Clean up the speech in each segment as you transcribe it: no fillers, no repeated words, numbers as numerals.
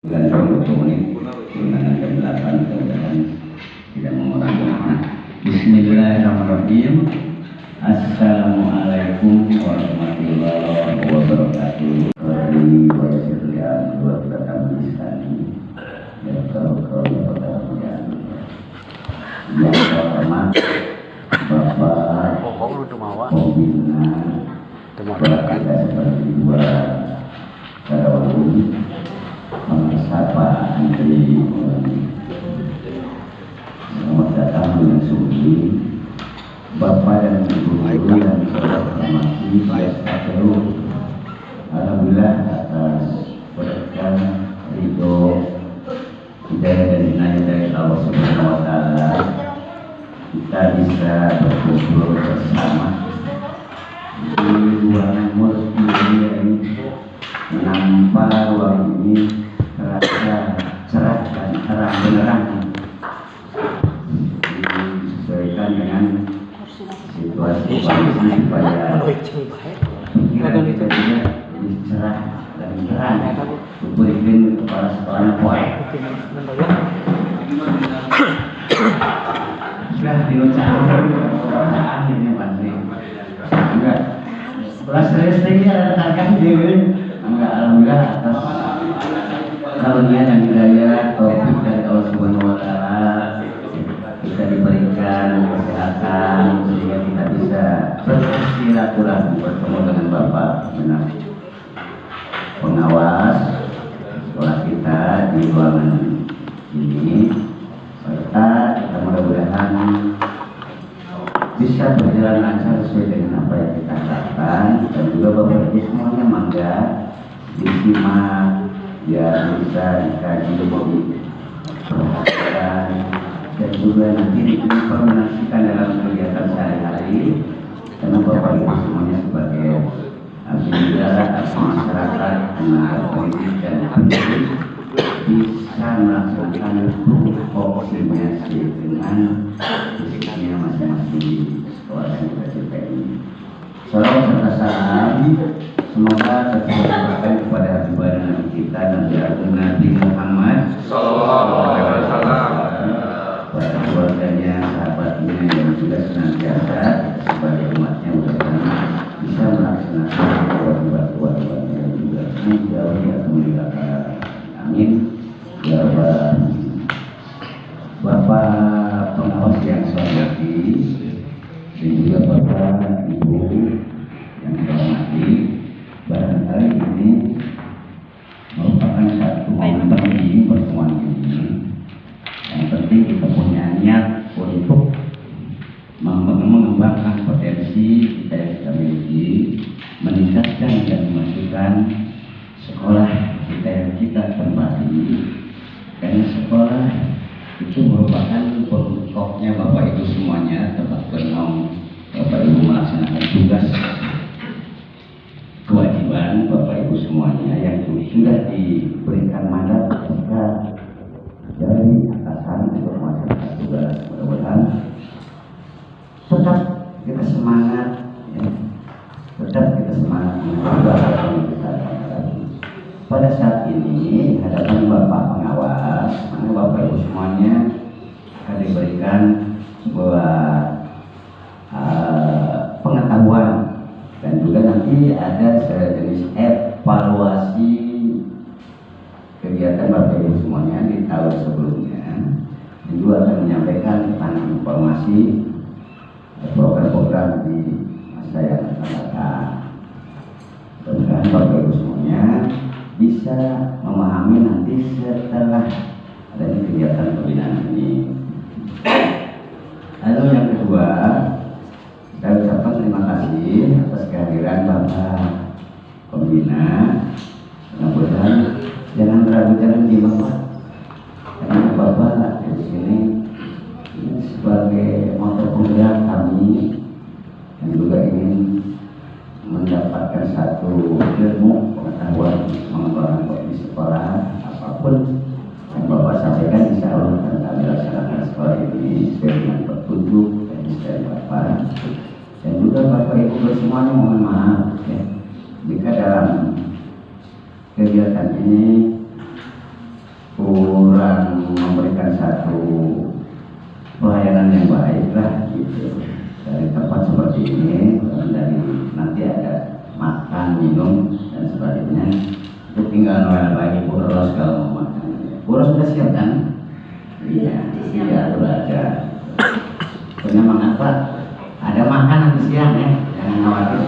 Dan 20 menit dengan jam 8 mudah-mudahan tidak mengurangi makna. Bismillahirrahmanirrahim. Assalamualaikum warahmatullahi wabarakatuh. Bapak Pembina kita seperti dua karawang mengesapa Andri. Selamat datang dengan Sugi Bapak dan Ibu Guru dan saudara hormati SKPU. Alhamdulillah atas berkat ridho hidayah dan inayah dari Allah Subhanahu wa Ta'ala, kita bisa berkumpul bersama di ruangan multi ini. Menampak ruang ini terasa cerah dan terang benderang, disesuaikan dengan situasi kondisi supaya pikiran kita juga lebih cerah dan terang. Berikan kepala sekolah poin sudah diucapkan akhirnya Pandri enggak kelas restriknya rekan dewi. Alhamdulillah atas karunia dan hidayah taufik dari Allah Subhanahu wa Ta'ala, kita diberikan kesehatan sehingga kita bisa bersilaturahmi bertemu dengan Bapak benar pengawas sekolah kita di ruangan ini, serta kita mudah-mudahan bisa berjalan lancar sesuai dengan apa yang kita harapkan. Dan juga Bapak Ibu semuanya mangga disimak ya, bisa dikaji lebih perhatikan dan juga nanti diimplementasikan dalam kegiatan sehari-hari, karena Bapak Ibu semuanya sebagai abdi negara, abdi masyarakat, tenaga politik dan pendidik bisa melakukan koordinasi dengan fisiknya masing-masing di sekolah dan juga ini. Salam serta salam semoga tercurahkan kepada hati badan kita dan jagung Nabi Muhammad Sallallahu Alaihi Wasallam, pada keluarganya, sahabatnya yang juga senantiasa sebagai umatnya mudah-mudahan bisa melaksanakan kewajiban-kewajibannya dan juga menjauhi atau meninggalkan. Amin ya Rabbal. Bapak pengawas yang saya hormati dan juga Bapak Ibu yang saya hormati, barangkali ini merupakan satu momen penting pertemuan ini. Yang penting kita punya niat untuk mengembangkan potensi kita yang kita miliki, meningkatkan dan memajukan sekolah kita yang kita tempati, karena sekolah itu merupakan pokoknya Bapak Ibu semuanya, tempat bernaung Bapak Ibu melaksanakan tugas kewajiban Bapak Ibu semuanya yang sudah diberikan mandat ketika dari atasan untuk melaksanakan tugas. Mudah-mudahan tetap kita semangat ya. Tetap kita semangat pada saat ini hadapan Bapak pengawas, mana Bapak Ibu semuanya akan diberikan sebuah pengetahuan dan juga nanti ada sejenis evaluasi kegiatan Bapak Ibu semuanya di tahun sebelumnya, dan juga akan menyampaikan tentang informasi program-program di masa yang akan datang. Mudah-mudahan Bapak Ibu semuanya bisa memahami nanti setelah adanya kegiatan pembinaan ini. Lalu yang kedua, saya ucapkan terima kasih atas kehadiran Bapak Pembina. Mudah-mudahan jangan ragu, jangan di Bapak, karena Bapak di sini sebagai motor penggerak kami yang juga ingin mendapatkan satu ilmu pengetahuan mengembangkan di sekolah. Apapun yang Bapak sampaikan insya Allah akan kami laksanakan sekolah ini sesuai dengan petunjuk dan dari Bapak. Dan juga Bapak Ibu semuanya mohon maaf ya, jika dalam kegiatan ini kurang memberikan satu pelayanan yang baik lah gitu. Dari tempat seperti ini, dari nanti ada makan, minum dan sebagainya, itu tinggal Noel lagi Bu Ros kalau mau makan. Bu Ros sudah siap kan? Iya, sudah ada. Punya mengapa? Ada makan nanti siang ya, jangan khawatir.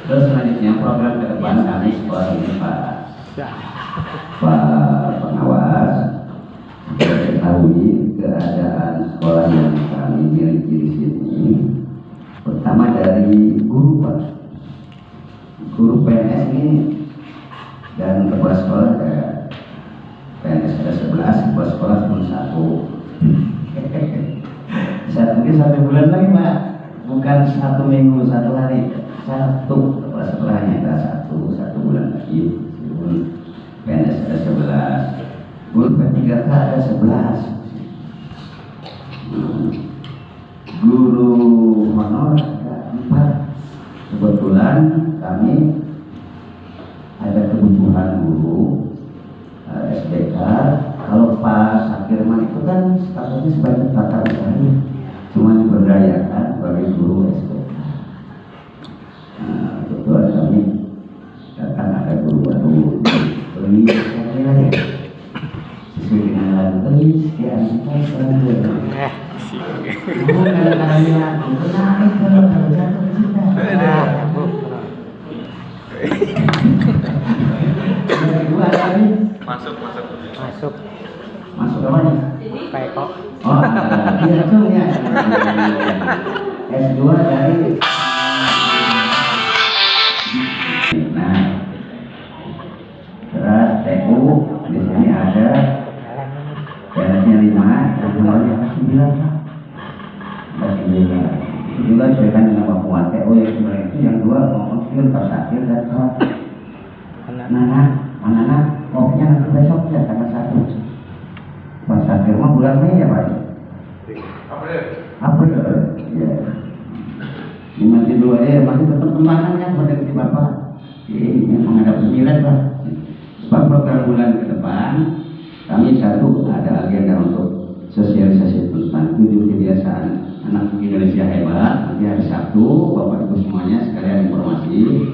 Terus selanjutnya program ke depan kami sekolah ini Pak pengawas, kita ketahui keadaan sekolah yang kami miliki di sini. Pertama dari guru Pak, guru PNS ini dan kepala sekolah ada PNS ada 11, kepala sekolah cuma 1. Mungkin 1 bulan lagi Pak, bukan 1 minggu 1 hari, 1 kepala sekolahnya ada 1 bulan lagi. PNS ada 11, guru P3K ada 11, guru honor ada 4. Kebetulan kami ada kebutuhan guru SDK. Kalau Pak Sakirman itu kan statusnya sebagai tata usaha, cuma diberdayakan sebagai guru SDK. Nah, kebetulan kami datang ada guru baru beli sesuai dengan lagu beli sekian bukan kalian menarik kalau jatuh cinta. Yang kedua tadi masuk ke mana? Kayak kok. Oh, iya tuh ya. S2 dari nah, terus TU di sini ada PNS-nya 5, yang semuanya 9. Itu juga sesuaikan dengan kemampuan TU yang sebenarnya itu yang 2 mengkonfirmasi Pak Sakir dan Pak anak-anak kopinya nanti besok ya tanggal 1. Pak Sakir mah bulan Mei ya Pak? April ya. Nanti 2 ya masih tetap kembangannya potensi Bapak. Ini menghadap 9 Pak. Sebab program bulan ke depan kami 1 ada agenda untuk sosialisasi tentang 7 kebiasaan anak Indonesia hebat. Nanti hari Sabtu Bapak Ibu semuanya sekalian informasi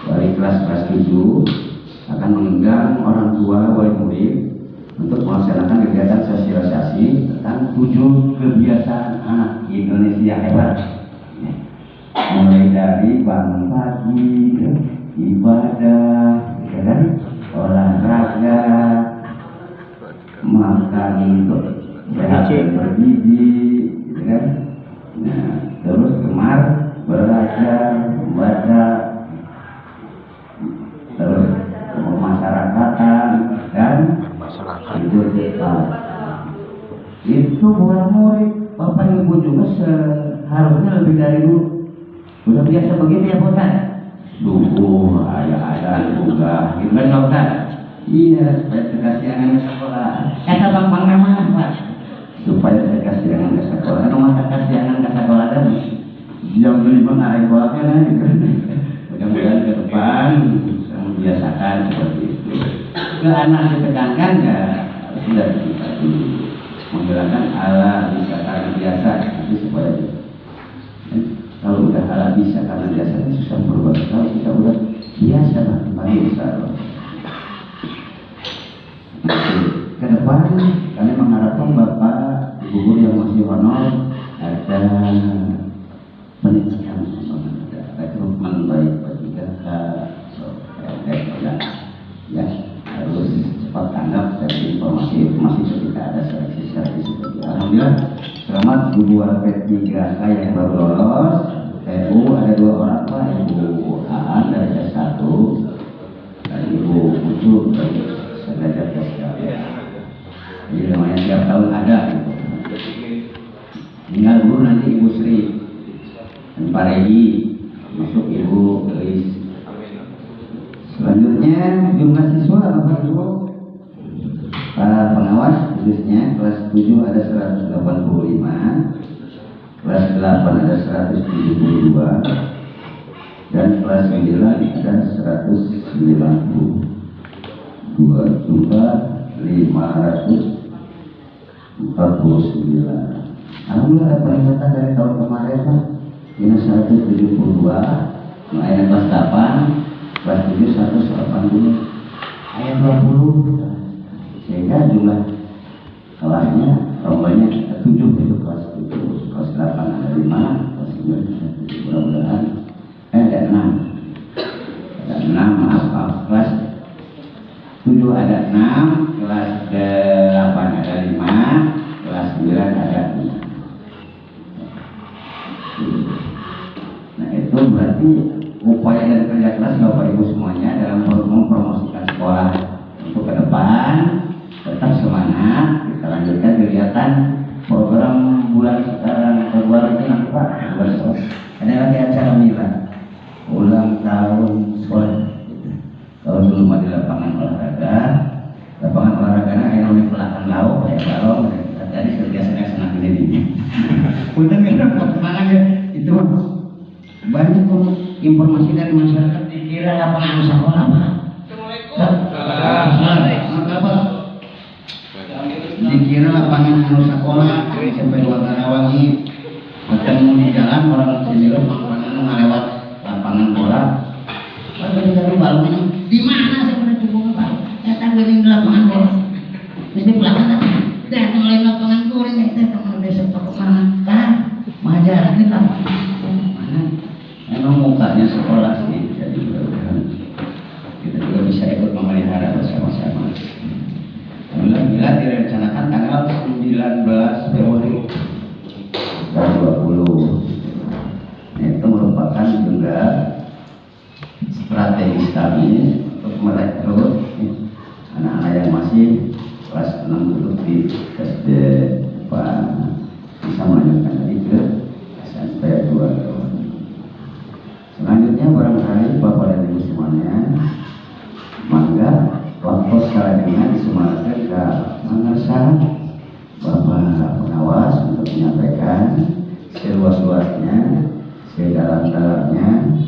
dari kelas 7 akan mengundang orang tua wali murid untuk melaksanakan kegiatan sosialisasi tentang 7 kebiasaan anak Indonesia hebat. Mulai dari bangun pagi, ibadah, ya kan? Olahraga, makan untuk sehat dan bergizi, ya kan? Nah, terus gemar belajar, membaca, terus pemasyarakatan dan itu itu buat murid. Bapak Ibu juga seharusnya lebih dari dulu. Sudah biasa begitu ya Ustaz? Dulu ayah juga, gitu kan Ustaz? Iya, supaya terkasihangan ke sekolah. Kata Bang Pangaman Pak, supaya terkasihangan ke sekolah. Kalau terkasihangan ke sekolah kan jam 5 naik sekolahnya kan? Mudah-mudahan ke depan bisa membiasakan seperti itu. Ke anak ditekankan ya sudah kita menghilangkan ala bisa karena biasa itu supaya kalau udah ala bisa karena biasa itu susah berubah. Kalau kita udah biasa lah kembali insya Allah. Ke depan kami mengharapkan Bapak Ibu guru yang masih honor ada pendidikan, ada rekrutmen baik bagi ya harus cepat tanggap dari informasi ketika ada seleksi seperti alhamdulillah selamat Bu P3K yang baru lolos TU ada 2 orang Pak, Ibu Aan dari S1 dan Ibu Pucu dari Sederajat S1. Jadi namanya tiap tahun ada gitu. Tinggal guru nanti Ibu Sri dan Pak Regi masuk Ibu Gelis. Selanjutnya jumlah siswa Bapak Ibu para pengawas khususnya kelas 7 ada 185, kelas 8 ada 172 dan kelas 9 ada 192 jumlah Alhamdulillah ada peningkatan dari tahun kemarin Pak. Ini 172, ayat kelas 8, kelas 7 180, ayat 20, sehingga jumlah kelasnya rombanya 7 itu kelas 7, kelas 8 ada 5, kelas 9 ada 7, mudah-mudahan ada 6, maaf, kelas 7 ada 6, kelas 8 ada 5, kelas 9 ada 5. Nah itu berarti upaya dan kerja keras Bapak Ibu semuanya dalam mempromosikan sekolah untuk ke depan, tetap semangat. Kita lanjutkan kegiatan program bulan sekarang Februari ini nanti Pak. Ada lagi acara mila ulang tahun sekolah. Kalau dulu mah di lapangan olahraganya ekonomi pelakan lauk kayak balong tadi kerjanya senang ini. Punten kan perkembangan ya itu banyak kok informasi dari masyarakat dikira lapangan sekolah Pak. Dikira lapangan sekolah sampai dua Karawangi ketemu di jalan orang sini ngelewat lapangan bola. Lalu dari balonnya di mana sebenarnya cukup Pak? Saya tahu ini lapangan bola. Jadi pelaksanaan dan mulai lapangan bola kita teman besok kemana? Kan majar kita mana? Memang mukanya sekolah sih, jadi mudah-mudahan kita juga bisa ikut memelihara bersama-sama. Alhamdulillah direncanakan tanggal 19 Februari tahun 20. Itu merupakan juga strategis kami untuk merekrut anak-anak yang masih kelas 6 duduk di SD bisa melanjutkan lagi ke SMP 2. Selanjutnya barangkali Bapak dan Ibu semuanya, mangga waktu sekarang disematkan ke mengersa Bapak pengawas untuk menyampaikan seluas-luasnya, sedalam-dalamnya,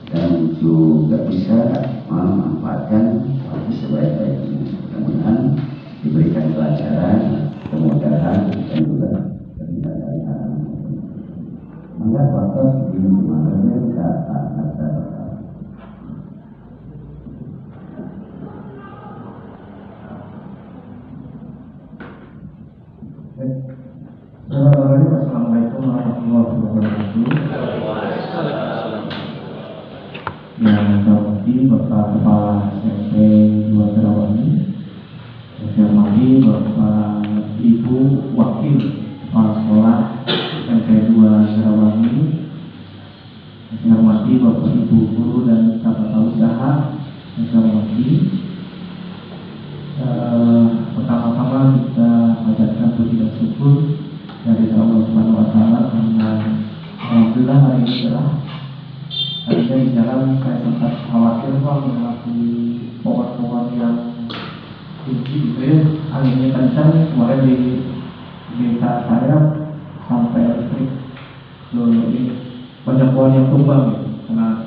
dan juga bisa memanfaatkan waktu sebaik-baiknya. Mudah-mudahan diberikan pelajaran, kemudahan, dan juga kemudahan. Maka waktu ini semuanya kata Assalamualaikum warahmatullahi wabarakatuh. Yang saya hormati Bapak Kepala SMP 2 Karawangi, yang saya hormati Bapak Ibu Wakil Kepala Sekolah SMP 2 Karawangi, yang saya hormati Bapak Ibu Guru dan Tata Usaha, yang saya hormati. Pertama-tama kita panjatkan puji dan syukur dari Allah Subhanahu wa Ta'ala karena alhamdulillah hari ini di jalan saya sempat khawatir mengalami pohon-pohon yang tinggi gitu ya, anginnya kencang. Kemarin di desa saya sampai listrik banyak pohon yang tumbang gitu. Karena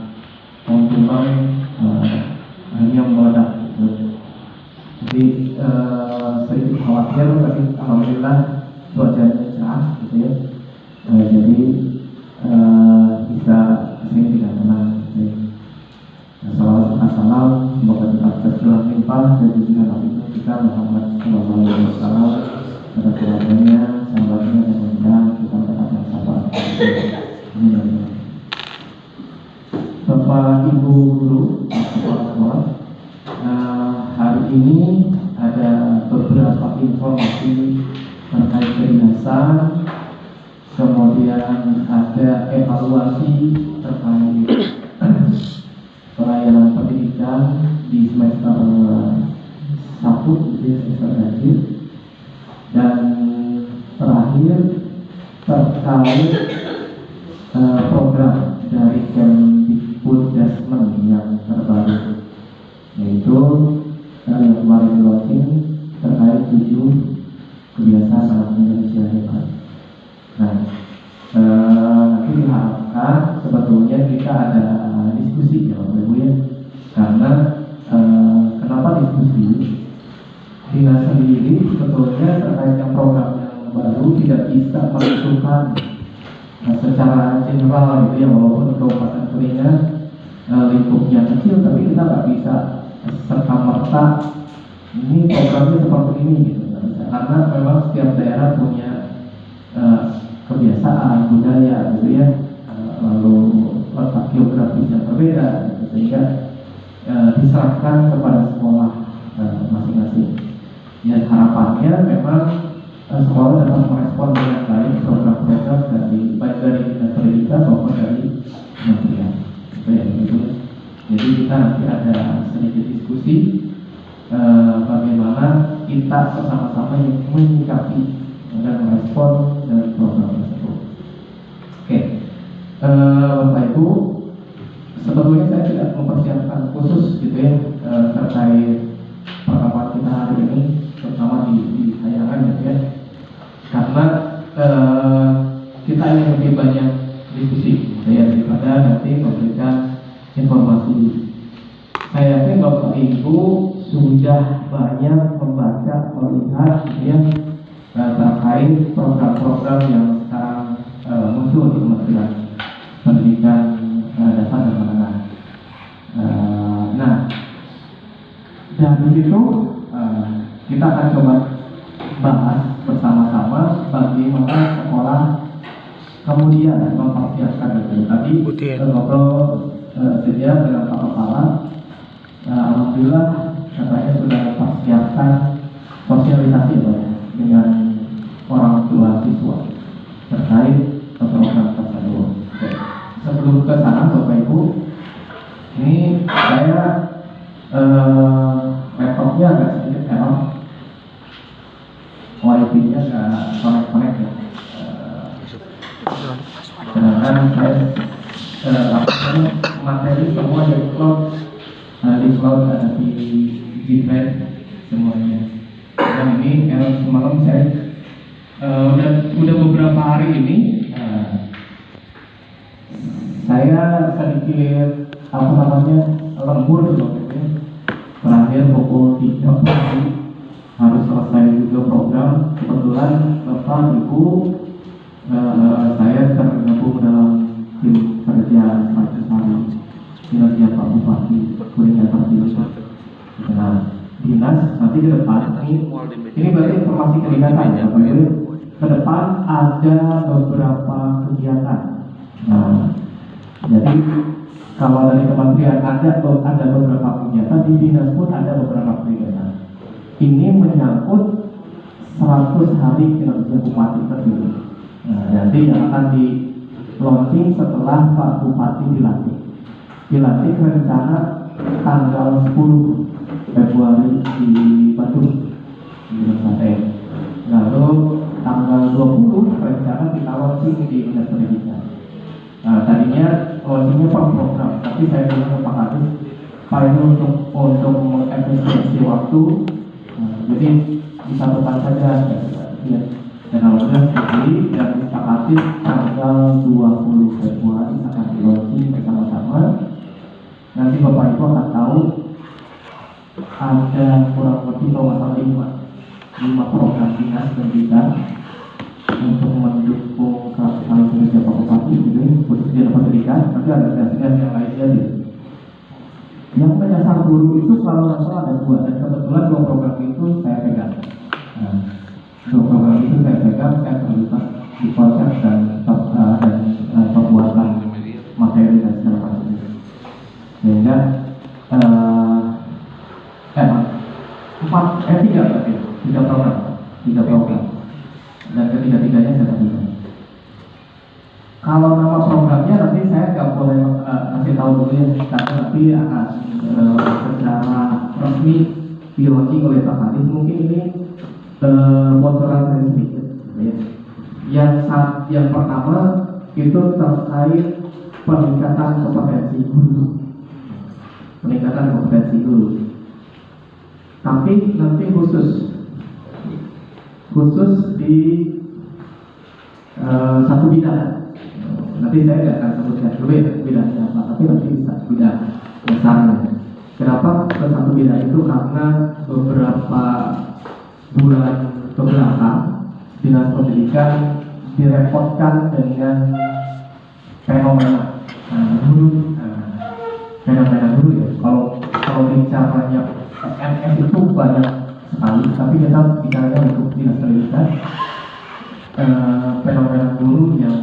pohon tumbang akhirnya meledak gitu. Jadi sedikit khawatir, tapi alhamdulillah cuacanya cerah gitu ya. Jadi bisa kesini tidak tenang gitu ya. Assalam, semoga tetap tercurah limpah dan juga Nabi kita Muhammad Sallallahu Alaihi Wasallam pada keluarganya, sahabatnya, dan mudah kita tetap yang sabar. Amin. Bapak Ibu Guru, Kepala Sekolah, hari ini ada beberapa informasi terkait kedinasan, kemudian ada evaluasi terkait pelayanan pendidikan di semester 1 di semester akhir, dan terakhir terkait program dari Kemdikbuddesmen yang terbaru, yaitu yang kemarin di-launching terkait 7 kebiasaan anak Indonesia hebat. Nah, nanti diharapkan sebetulnya kita ada diskusi ya Bapak Ibu ya, karena kenapa diskusi? Di dinas sendiri sebetulnya terkait yang program yang baru tidak bisa menentukan secara general gitu ya, walaupun Kabupaten Kuningan lingkupnya kecil, tapi kita nggak bisa serta merta ini programnya seperti ini gitu, nggak bisa. Karena memang setiap daerah punya kebiasaan budaya gitu ya, lalu letak geografisnya berbeda gitu, sehingga diserahkan kepada sekolah masing-masing. Ya harapannya memang sekolah dapat merespon dengan baik program-program dari baik dari dinas pendidikan maupun dari kementerian. Gitu. Jadi kita nanti ada sedikit diskusi bagaimana kita bersama-sama menyikapi dan merespon dari program tersebut. Oke, Bapak Ibu, sebetulnya saya tidak mempersiapkan khusus gitu ya terkait pertemuan kita hari ini, terutama di tayangan gitu ya, karena kita ingin lebih banyak diskusi gitu ya, daripada nanti memberikan informasi. Saya yakin Bapak Ibu sudah banyak membaca, melihat gitu ya, terkait program-program yang sekarang muncul di Kementerian Pendidikan Dasar dan Menengah. Nah, dari situ kita akan coba bahas bersama-sama bagaimana sekolah kemudian mempersiapkan itu. Tadi ngobrol saja dengan Pak Kepala, alhamdulillah katanya sudah mempersiapkan sosialisasi dengan orang tua siswa terkait program tersebut. Sebelum ke sana Bapak Ibu, ini saya laptopnya agak sedikit error, wifi-nya nggak connect ya. Sedangkan saya materi semua di cloud ada di Gmail semuanya. Dan ini semalam saya udah beberapa hari ini saya sedikit lembur gitu. Terakhir pukul 3 pagi harus selesai juga program. Kebetulan Bapak Ibu saya tergabung dalam tim kerja 100 hari kinerja Pak Bupati Kuningan Terpilih. Nah, dinas nanti ke depan ini berarti informasi kedinasan ya Pak Ibu. Ke depan ada beberapa kegiatan. Nah, jadi kalau dari kementerian ada beberapa kegiatan, di dinas pun ada beberapa kegiatan. Ini menyangkut 100 hari kinerja Bupati Terpilih. Nah, nanti yang akan di launching setelah Pak Bupati dilantik. Dilantik rencana tanggal 10 Februari di Bandung, di Banten. Lalu tanggal 20 rencana kita launching di dinas pendidikan. Nah, tadinya launchingnya per program, tapi saya bilang ke Pak Kadis, Pak ini untuk mengefisiensi waktu, jadi disatukan saja ya. Dan alhamdulillah sekali dan disepakati tanggal 20 Februari akan di launching bersama-sama. Nanti Bapak Ibu akan tahu ada kurang lebih kalau nggak salah 5 program dinas pendidikan untuk mendukung kali kinerja Pak Bupati ini khususnya pendidikan. Nanti ada dinas yang lainnya gitu. Yang menyasar guru itu kalau nggak salah ada 2, dan kebetulan 2 program itu saya pegang. Nah, 2 program itu saya pegang, saya terlibat di konsep dan pembuatan materi dan segala macam. Sehingga 3 program dan ketiga-tiganya saya terlibat. Kalau nama programnya nanti saya nggak boleh kasih tahu dulu ya, karena nanti akan secara resmi di launching oleh Pak Kadis. Mungkin ini bocoran dari sedikit. Ya. Yang pertama itu terkait peningkatan kompetensi guru. Tapi nanti khusus di satu bidang. Nanti saya tidak akan sebutkan dulu ya bidangnya apa, tapi nanti bisa bidang besarnya. Kenapa ke satu bidang itu? Karena beberapa bulan kebelakang Dinas Pendidikan direpotkan dengan fenomena guru, fenomena guru ya. Kalau bicaranya MS itu banyak sekali, tapi kita bicaranya untuk Dinas Pendidikan, fenomena guru yang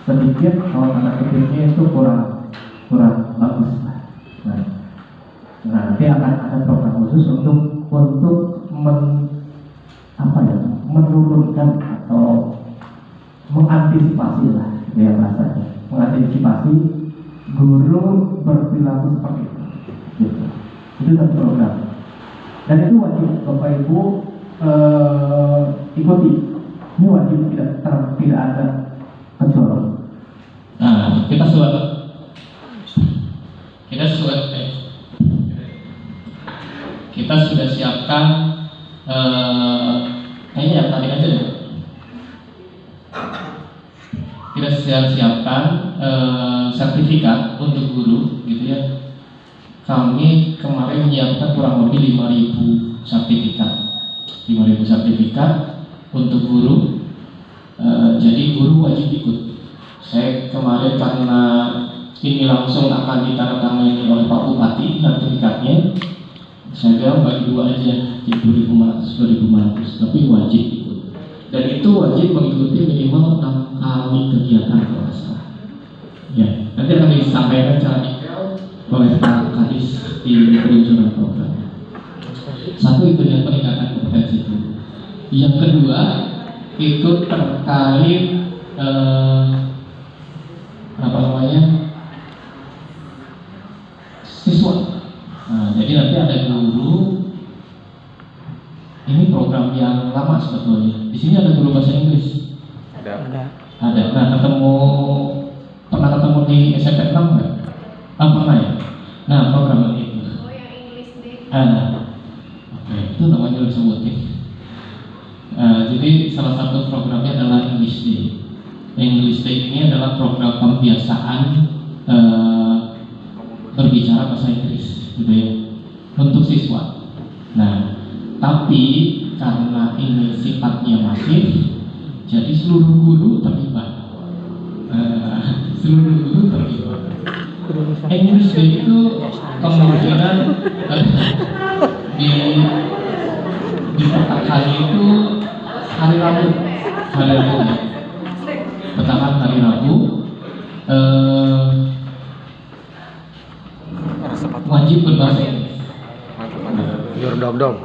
sedikit kalau kata kecilnya itu kurang bagus. Nah, nanti akan ada program khusus untuk menurunkan atau mengantisipasi lah ya bahasanya, mengantisipasi guru berperilaku seperti itu. Gitu. Itu satu program. Dan itu wajib Bapak Ibu ikuti. Ini wajib, tidak ada kecuali. Nah, kita sudah siapkan kayaknya yang tadi aja ya. Kita sudah siapkan sertifikat untuk guru, gitu ya. Kami kemarin menyiapkan kurang lebih 5.000 sertifikat, 5.000 sertifikat untuk guru. Jadi guru wajib ikut. Saya kemarin karena ini langsung akan ditandatangani oleh Pak Bupati sertifikatnya, saya bilang bagi dua aja, 2.500, tapi wajib ikut. Dan itu wajib mengikuti minimal 6 kali kegiatan kelas. Ya, nanti akan disampaikan secara detail oleh Pak Kadis di peluncuran program. Satu itu yang peningkatan kompetensi itu. Yang kedua itu terkait siswa. Nah, jadi nanti ada guru. Ini program yang lama sebetulnya. Di sini ada guru bahasa Inggris. Ada. Nah, pernah ketemu di SMP 6 nggak? Pernah ya. Nah, program itu. Oh, yang English Day. Oke, itu namanya disebutin. Jadi salah satu programnya adalah English Day. English Day ini adalah program pembiasaan berbicara bahasa Inggris, gitu ya, untuk siswa. Nah, tapi karena ini sifatnya masif, jadi seluruh guru terlibat. English Day itu kemungkinan di pertama kali itu hari Rabu. Pertama hari Rabu wajib berbahasa Inggris. Dom.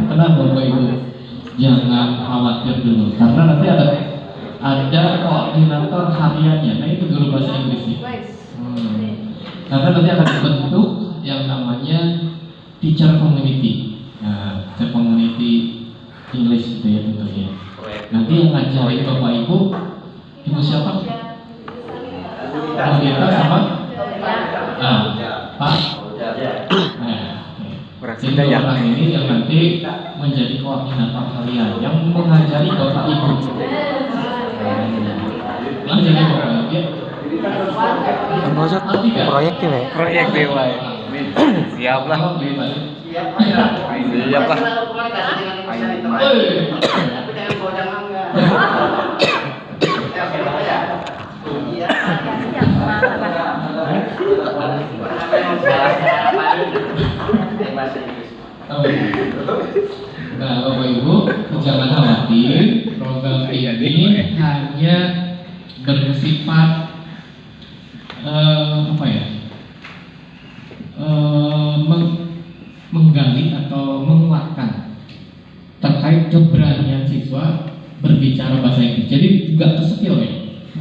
Tenang Bapak Ibu, jangan khawatir dulu, karena nanti ada koordinator hariannya. Nah, itu guru bahasa Inggris nih. Karena nanti akan dibentuk yang namanya teacher community. Nah, teacher community English gitu ya tentunya. Nanti yang ngajarin Bapak Ibu siapa? Kita sama? Pak. Jadi orang ini yang nanti menjadi koordinator harian yang mengajari Bapak Ibu. Jadi Bapak Ibu ya. Proyek dewa. Siap lah. Nah, Bapak Ibu jangan khawatir, program ini hanya bersifat menggali atau menguatkan terkait keberanian siswa berbicara bahasa Inggris. Jadi nggak ke skill ya,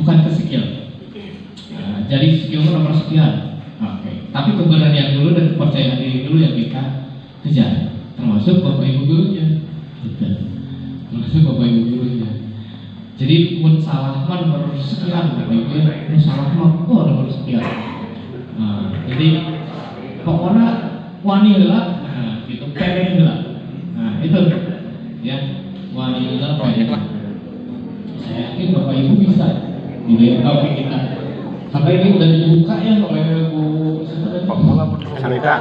bukan ke skill. Jadi skill nomor sekian. Oke. Tapi keberanian dulu dan kepercayaan diri dulu yang kita kejar. Termasuk Bapak Ibu gurunya. Termasuk Bapak Ibu gurunya. Jadi mun salah mah nomor sekian, Bapak Ibu ya. Mun salah mah nomor sekian. Jadi pokoknya wani heula, gitu pengen heula. Nah, itu ya, wani heula pengen. Saya yakin Bapak Ibu bisa. Gitu ya, kalau kita. Sampai ini udah dibuka ya oleh Bu Sarita.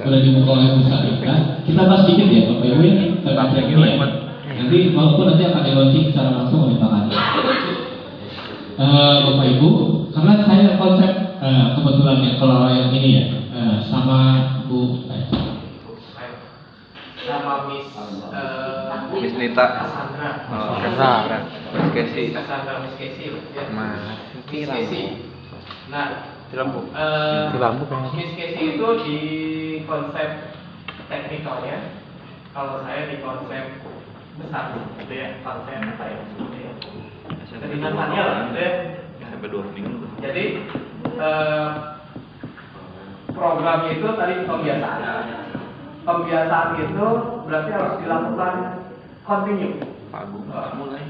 Boleh dibuka oleh Bu Sarita. Kita bahas sedikit ya Bapak Ibu tentang yang ini ya. Nanti walaupun nanti akan di-launching secara langsung oleh Pak Adi. Bapak Ibu, karena saya konsep kebetulan ya kalau yang ini ya sama Bu sama Miss Nita. Cassandra. Miss Casey. Cassandra Miss Casey ya. Miss Casey. Nah, Di lampu kayaknya. Miss Casey itu di konsep teknikalnya, kalau saya di konsep besar gitu ya, konsep apa ya? Kedinasannya lah gitu ya. Sampai 2 minggu. Jadi programnya itu tadi pembiasaan. Pembiasaan itu berarti harus dilakukan continue. Mulai.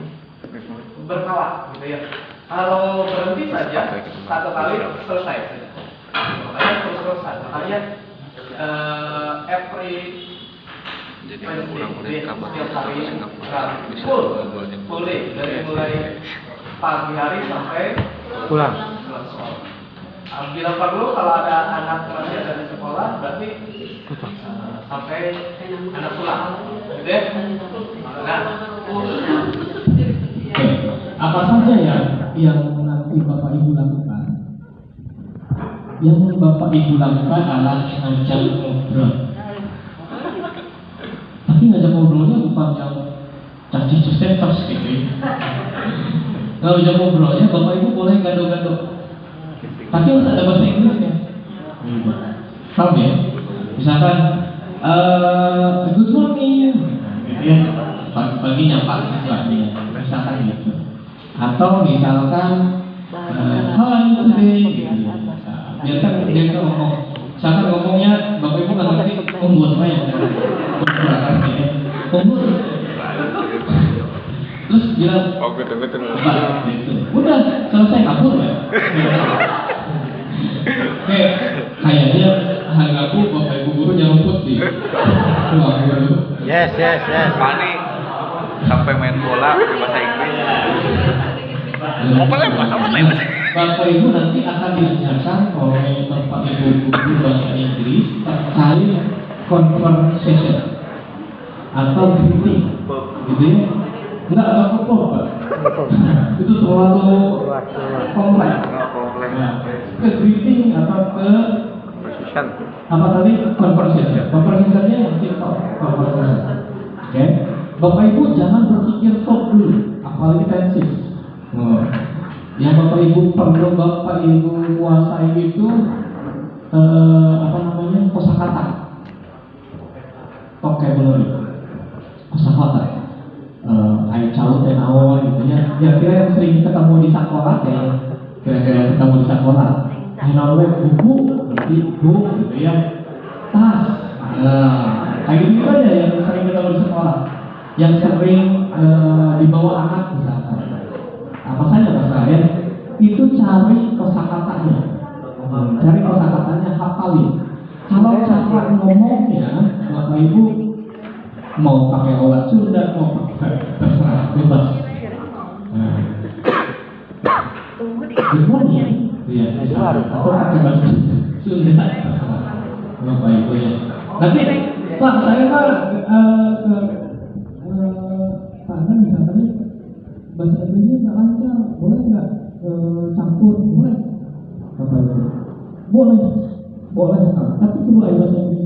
Berkala gitu ya. Kalau berhenti saja satu kali selesai saja. Makanya terus-terusan. Makanya every Jadi Wednesday, kabar setiap hari full day dari mulai pagi hari sampai pulang. sekolah. Bila perlu kalau ada anak masih ada di sekolah berarti sampai anak pulang, gitu ya. Nah, apa saja yang nanti Bapak Ibu lakukan? Yang Bapak Ibu lakukan adalah ngajak ngobrol. Tapi ngajak ngobrolnya bukan yang caci terus gitu ya. Kalau ngajak ngobrolnya Bapak Ibu boleh gado-gado. Tapi harus ada bahasa Inggrisnya. Paham ya? Misalkan good morning, gitu ya. Pagi nyapa sesuatu, misalkan gitu. Atau misalkan how are you today, gitu. Biarkan dia ngomong. Misalkan ngomongnya Bapak Ibu nggak ngerti, umur apa ya? Umur. Terus bilang, Betul. udah selesai kabur ya. Kayaknya hari Rabu Bapak Ibu guru jangan putih. Ruang guru. Yes. Pani sampai main bola pakai bahasa Inggris. Bapak Ibu nanti akan diajarkan oleh Bapak Ibu guru bahasa Inggris terkait conversation atau greeting, gitu ya. Enggak apa-apa, Pak. Itu terlalu kompleks. Ke greeting atau ke apa tadi conversation. Conversationnya yang simple, conversation. Oke. Bapak Ibu jangan berpikir talk dulu, apalagi tensis. Yang Bapak Ibu perlu Bapak Ibu kuasai itu kosakata, vocabulary, kosakata. Air caut dan awal gitu ya. Kira-kira yang sering ketemu di sekolah ya. Kira-kira ketemu di sekolah. Air buku, gitu ya. Tas. Kayak gitu aja yang sering ketemu di sekolah. Yang sering dibawa anak misalkan. Apa saja masalahnya? Itu cari kosakatanya. Cari kosakatanya, hafalin. Kalau cara ngomongnya, Bapak Ibu mau pakai obat Sunda, mau pakai terserah, bebas. Good morning, ya, atau pakai bahasa Sunda, terserah. Bapak Ibu ya. Nanti, Pak, saya Pak sana misalnya bahasa Inggrisnya nggak lancar, boleh nggak campur? Boleh. Bapak Ibu, boleh sekali. Tapi perlu ada bahasa Inggris.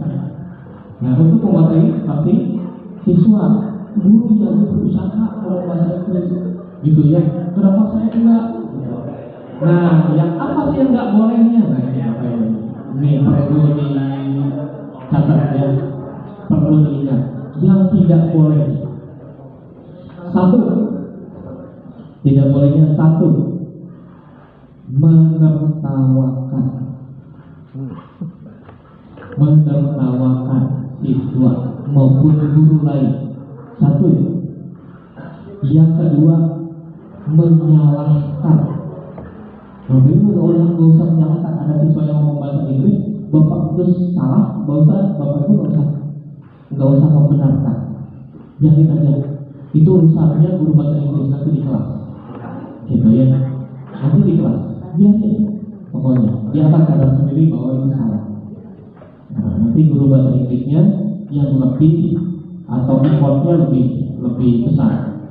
Nah, untuk menguasai pasti siswa guru yang berusaha kalau bahasa Inggris gitu ya. Kenapa saya enggak? Nah, yang apa sih yang enggak bolehnya? Nah, ini perlu dicatat ya, perlu diingat. Yang tidak boleh, tidak bolehnya menertawakan siswa maupun guru lain. Satu. Yang kedua, menyalahkan. Bapak Ibu nggak usah menyalahkan. Ada siswa yang ngomong bahasa Inggris, Bapak terus salah, Bapak Ibu nggak usah membenarkan. Jadi aja. Itu urusannya guru bahasa Inggris nanti di kelas. Gitu ya. Nanti di kelas. Biarin. pokoknya dia akan sadar sendiri bahwa itu salah. Nah, nanti guru bahasa Inggrisnya yang lebih atau effortnya lebih besar.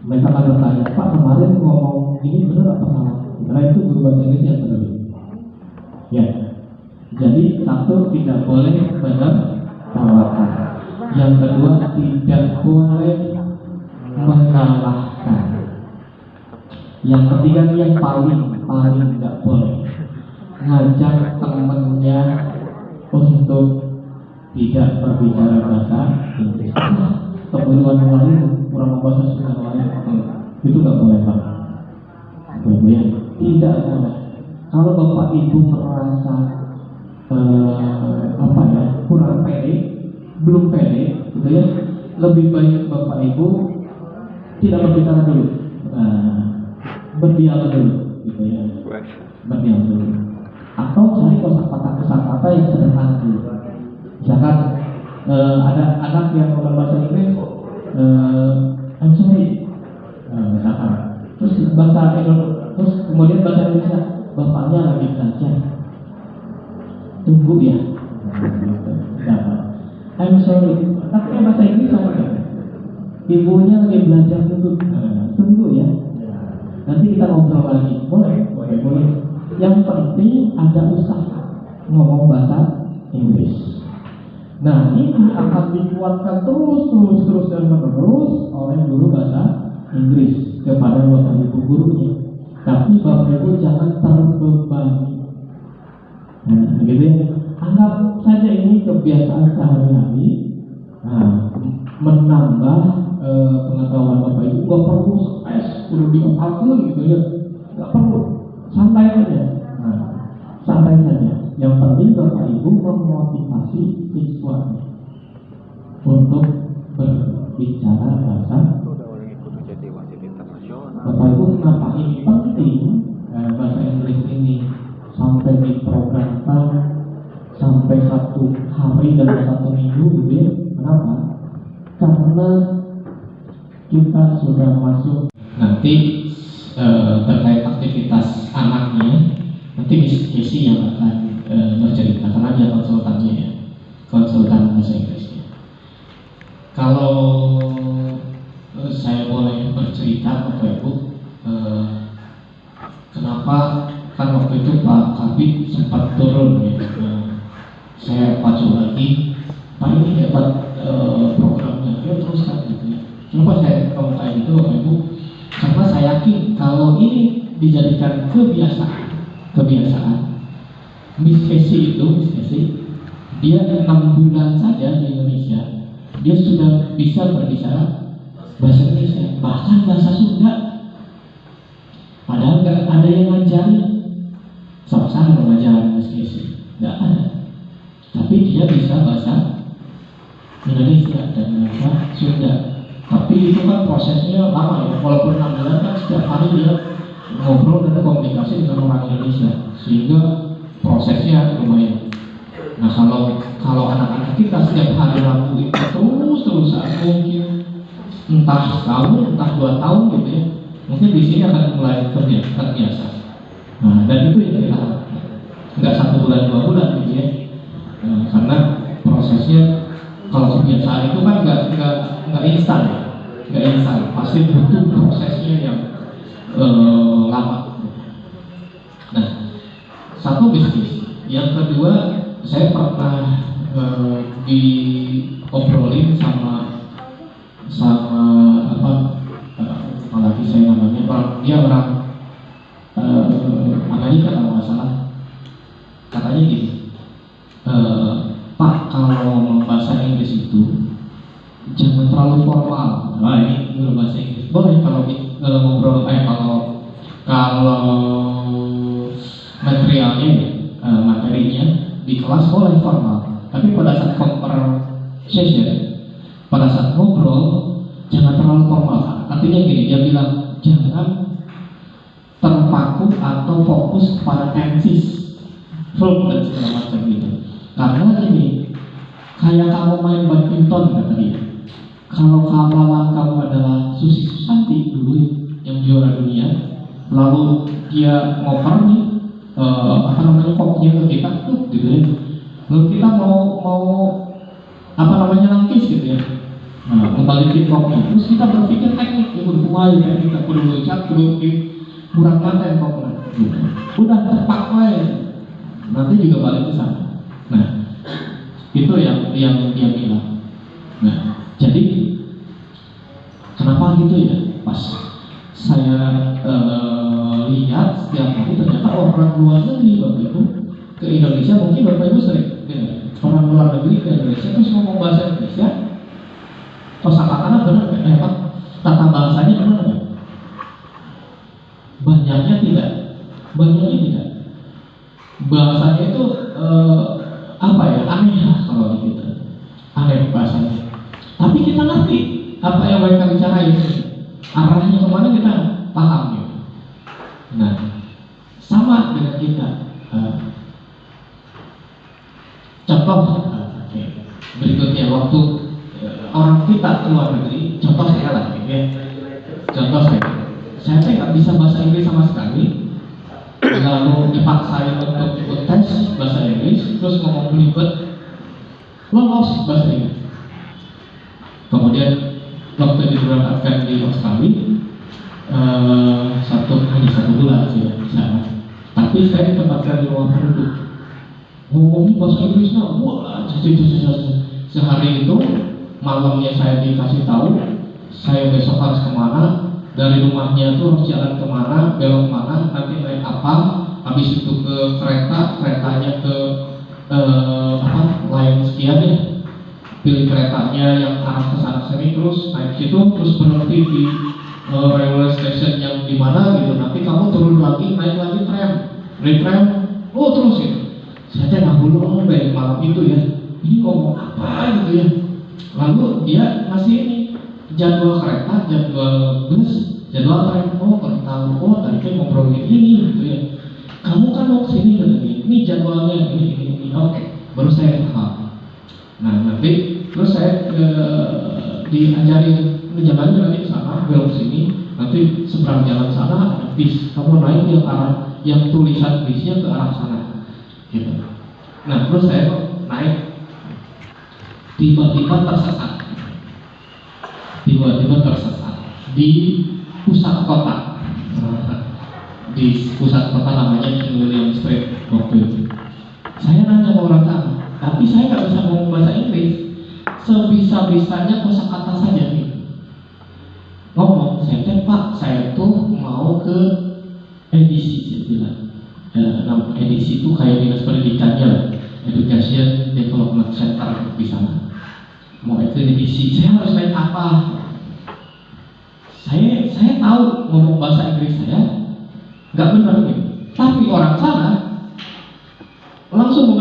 Mereka akan bertanya, Pak kemarin ngomong ini benar apa salah? Karena itu guru bahasa Inggris yang benar. Ya, jadi satu tidak boleh menertawakan. Yang kedua tidak boleh mengalahkan. Yang ketiga yang paling tidak boleh ngajak temennya untuk tidak berbicara bahasa Inggris. Keburuan lain kurang bahasa Sunda lain itu nggak boleh Pak. Boleh, tidak boleh. Kalau Bapak Ibu merasa kurang pede, belum pede, gitu ya, lebih baik Bapak Ibu tidak berbicara dulu, berdiam dulu, gitu ya, berdiam dulu. Atau cari kosakata yang sederhana dulu. Misalkan ada anak yang ngomong bahasa Inggris, I'm sorry, misalkan, terus bahasa Indonesia, terus kemudian bahasa Indonesia, bapaknya lagi belajar, tunggu ya, I'm sorry, tapi bahasa Inggris sama ya, ibunya lagi belajar tunggu ya, nanti kita ngobrol lagi, boleh. Yang penting ada usaha ngomong bahasa Inggris. Nah ini akan dikuatkan terus dan menerus oleh guru bahasa Inggris kepada bapak ibu gurunya. Tapi bapak ibu jangan terbebani. Nah, gitu ya. Anggap saja ini kebiasaan sehari-hari. Nah, menambah pengetahuan bapak ibu. Gak perlu stres, perlu diapalkan gitu ya. Gak perlu, santai saja. Nah, santai saja. Yang penting bapak ibu memotivasi siswanya untuk berbicara bahasa. Bapak ibu kenapa ini penting bahasa Inggris ini sampai diprogramkan sampai 1 hari dan 1 minggu gitu ya? Kenapa? Karena kita sudah masuk nanti terkait aktivitas anaknya, nanti Miss yang akan bercerita karena dia konsultannya ya, konsultan bahasa Inggrisnya. Kalau saya boleh bercerita Bapak Ibu, kenapa kan waktu itu Pak Kabid sempat turun ya, saya pacu lagi, Pak ini hebat programnya, dia teruskan gitu ya. Kenapa saya kayak gitu Bapak Ibu? Karena saya yakin kalau ini dijadikan kebiasaan. Miss Casey, dia 6 bulan saja di Indonesia, dia sudah bisa berbicara bahasa Indonesia, bahkan bahasa Sunda. Padahal nggak ada yang ngajarin, sama-sama mengajarin Miss Casey, nggak ada. Tapi dia bisa bahasa Indonesia dan bahasa Sunda. Tapi itu kan prosesnya lama ya, walaupun 6 bulan kan setiap hari dia ngobrol dan komunikasi dengan orang Indonesia, sehingga prosesnya lumayan. Nah kalau anak-anak kita setiap hari Rabu itu terus-terusan mungkin entah setahun, entah 2 tahun gitu ya, mungkin di sini akan mulai terbiasa. Nah dan itu yang kita harapkan, nggak 1 bulan 2 bulan gitu ya. Karena prosesnya kalau kebiasaan itu kan nggak instan ya, nggak instan, pasti butuh prosesnya yang lama. Nah, satu bisnis. Yang kedua, saya pernah diobrolin sama apalagi saya namanya, dia orang Amerika kalau nggak salah. Katanya gini, Pak kalau ngomong bahasa Inggris itu jangan terlalu formal. Nah ini guru bahasa Inggris boleh kalau ngobrol kalau materinya di kelas boleh formal, tapi pada saat conversation, pada saat ngobrol jangan terlalu formal. Artinya gini, dia bilang jangan terpaku atau fokus pada tenses, verb dan segala macam gitu. Karena gini, kayak kamu main badminton kata dia, kalau lawan kamu adalah Susi Susanti dulu yang juara dunia, lalu dia ngoper nih koknya ke kita tuh gitu ya. Lalu kita mau nangkis gitu ya. Nah, membalikin koknya. Terus kita berpikir teknik, ya kudu kumaha ya, kita kudu lucak, kudu kurang manten koknya. Udah tepak wae. Nanti juga balik ke sana. Nah, itu yang hilang. Nah, jadi kenapa gitu ya? Pas saya lihat setiap hari ternyata orang luar negeri waktu itu ke Indonesia, mungkin Bapak Ibu sering orang luar negeri ke Indonesia terus ngomong bahasa Indonesia, kosakatanya benar nggak? Tata bahasanya benar nggak? Banyaknya tidak. Bahasanya itu aneh lah kalau gitu, aneh bahasanya. Tapi kita ngerti apa yang mereka bicarain, arahnya kemana kita paham ya. Nah, sama dengan kita. Contoh berikutnya, waktu orang kita ke luar negeri, contoh saya lah ya. Contoh saya nggak bisa bahasa Inggris sama sekali, lalu dipaksain untuk ikut tes bahasa Inggris, terus ngomong belibet, lolos bahasa Inggris. Kemudian waktu diberangkatkan di Australia, hanya satu bulan sih ya di sana. Tapi saya ditempatkan di ruang penduduk, ngomong bahasa Inggrisnya, wah, sehari itu malamnya saya dikasih tahu, saya besok harus kemana, dari rumahnya tuh harus jalan kemana, belok mana, nanti naik apa, habis itu ke keretanya ke lain sekian ya, pilih keretanya yang arah ke sana sini, terus naik situ, terus berhenti di railway station yang di mana gitu, nanti kamu turun lagi, naik lagi tram, oh terus ya. Saya nggak dulu dari malam itu ya, ini ngomong apa gitu ya. Lalu dia ngasih ini jadwal kereta, jadwal bus, jadwal tram. Oh baru tahu, oh tadi kan ngobrolin ini gitu ya. Kamu kan mau kesini begini, ini jadwalnya ini. Oke, baru saya paham. Nah nanti terus saya diajarin jalannya nanti ke sana, belok sini, nanti seberang jalan sana ada bis, kamu naik yang arah yang tulisan bisnya ke arah sana. Gitu. Nah terus saya naik, tiba-tiba tersesat di pusat kota. Di pusat kota namanya King William Street waktu itu. Saya nanya ke orang sana, tapi saya nggak bisa ngomong bahasa Inggris. Sebisa-bisanya kosakata saja nih. Ngomong, saya tuh mau ke edisi, saya bilang. Nama edisi itu kayak dinas pendidikannya lah, Education Development Center di sana. Mau itu edisi, saya harus naik apa? Saya tahu ngomong bahasa Inggris saya nggak benar gitu. Tapi orang sana langsung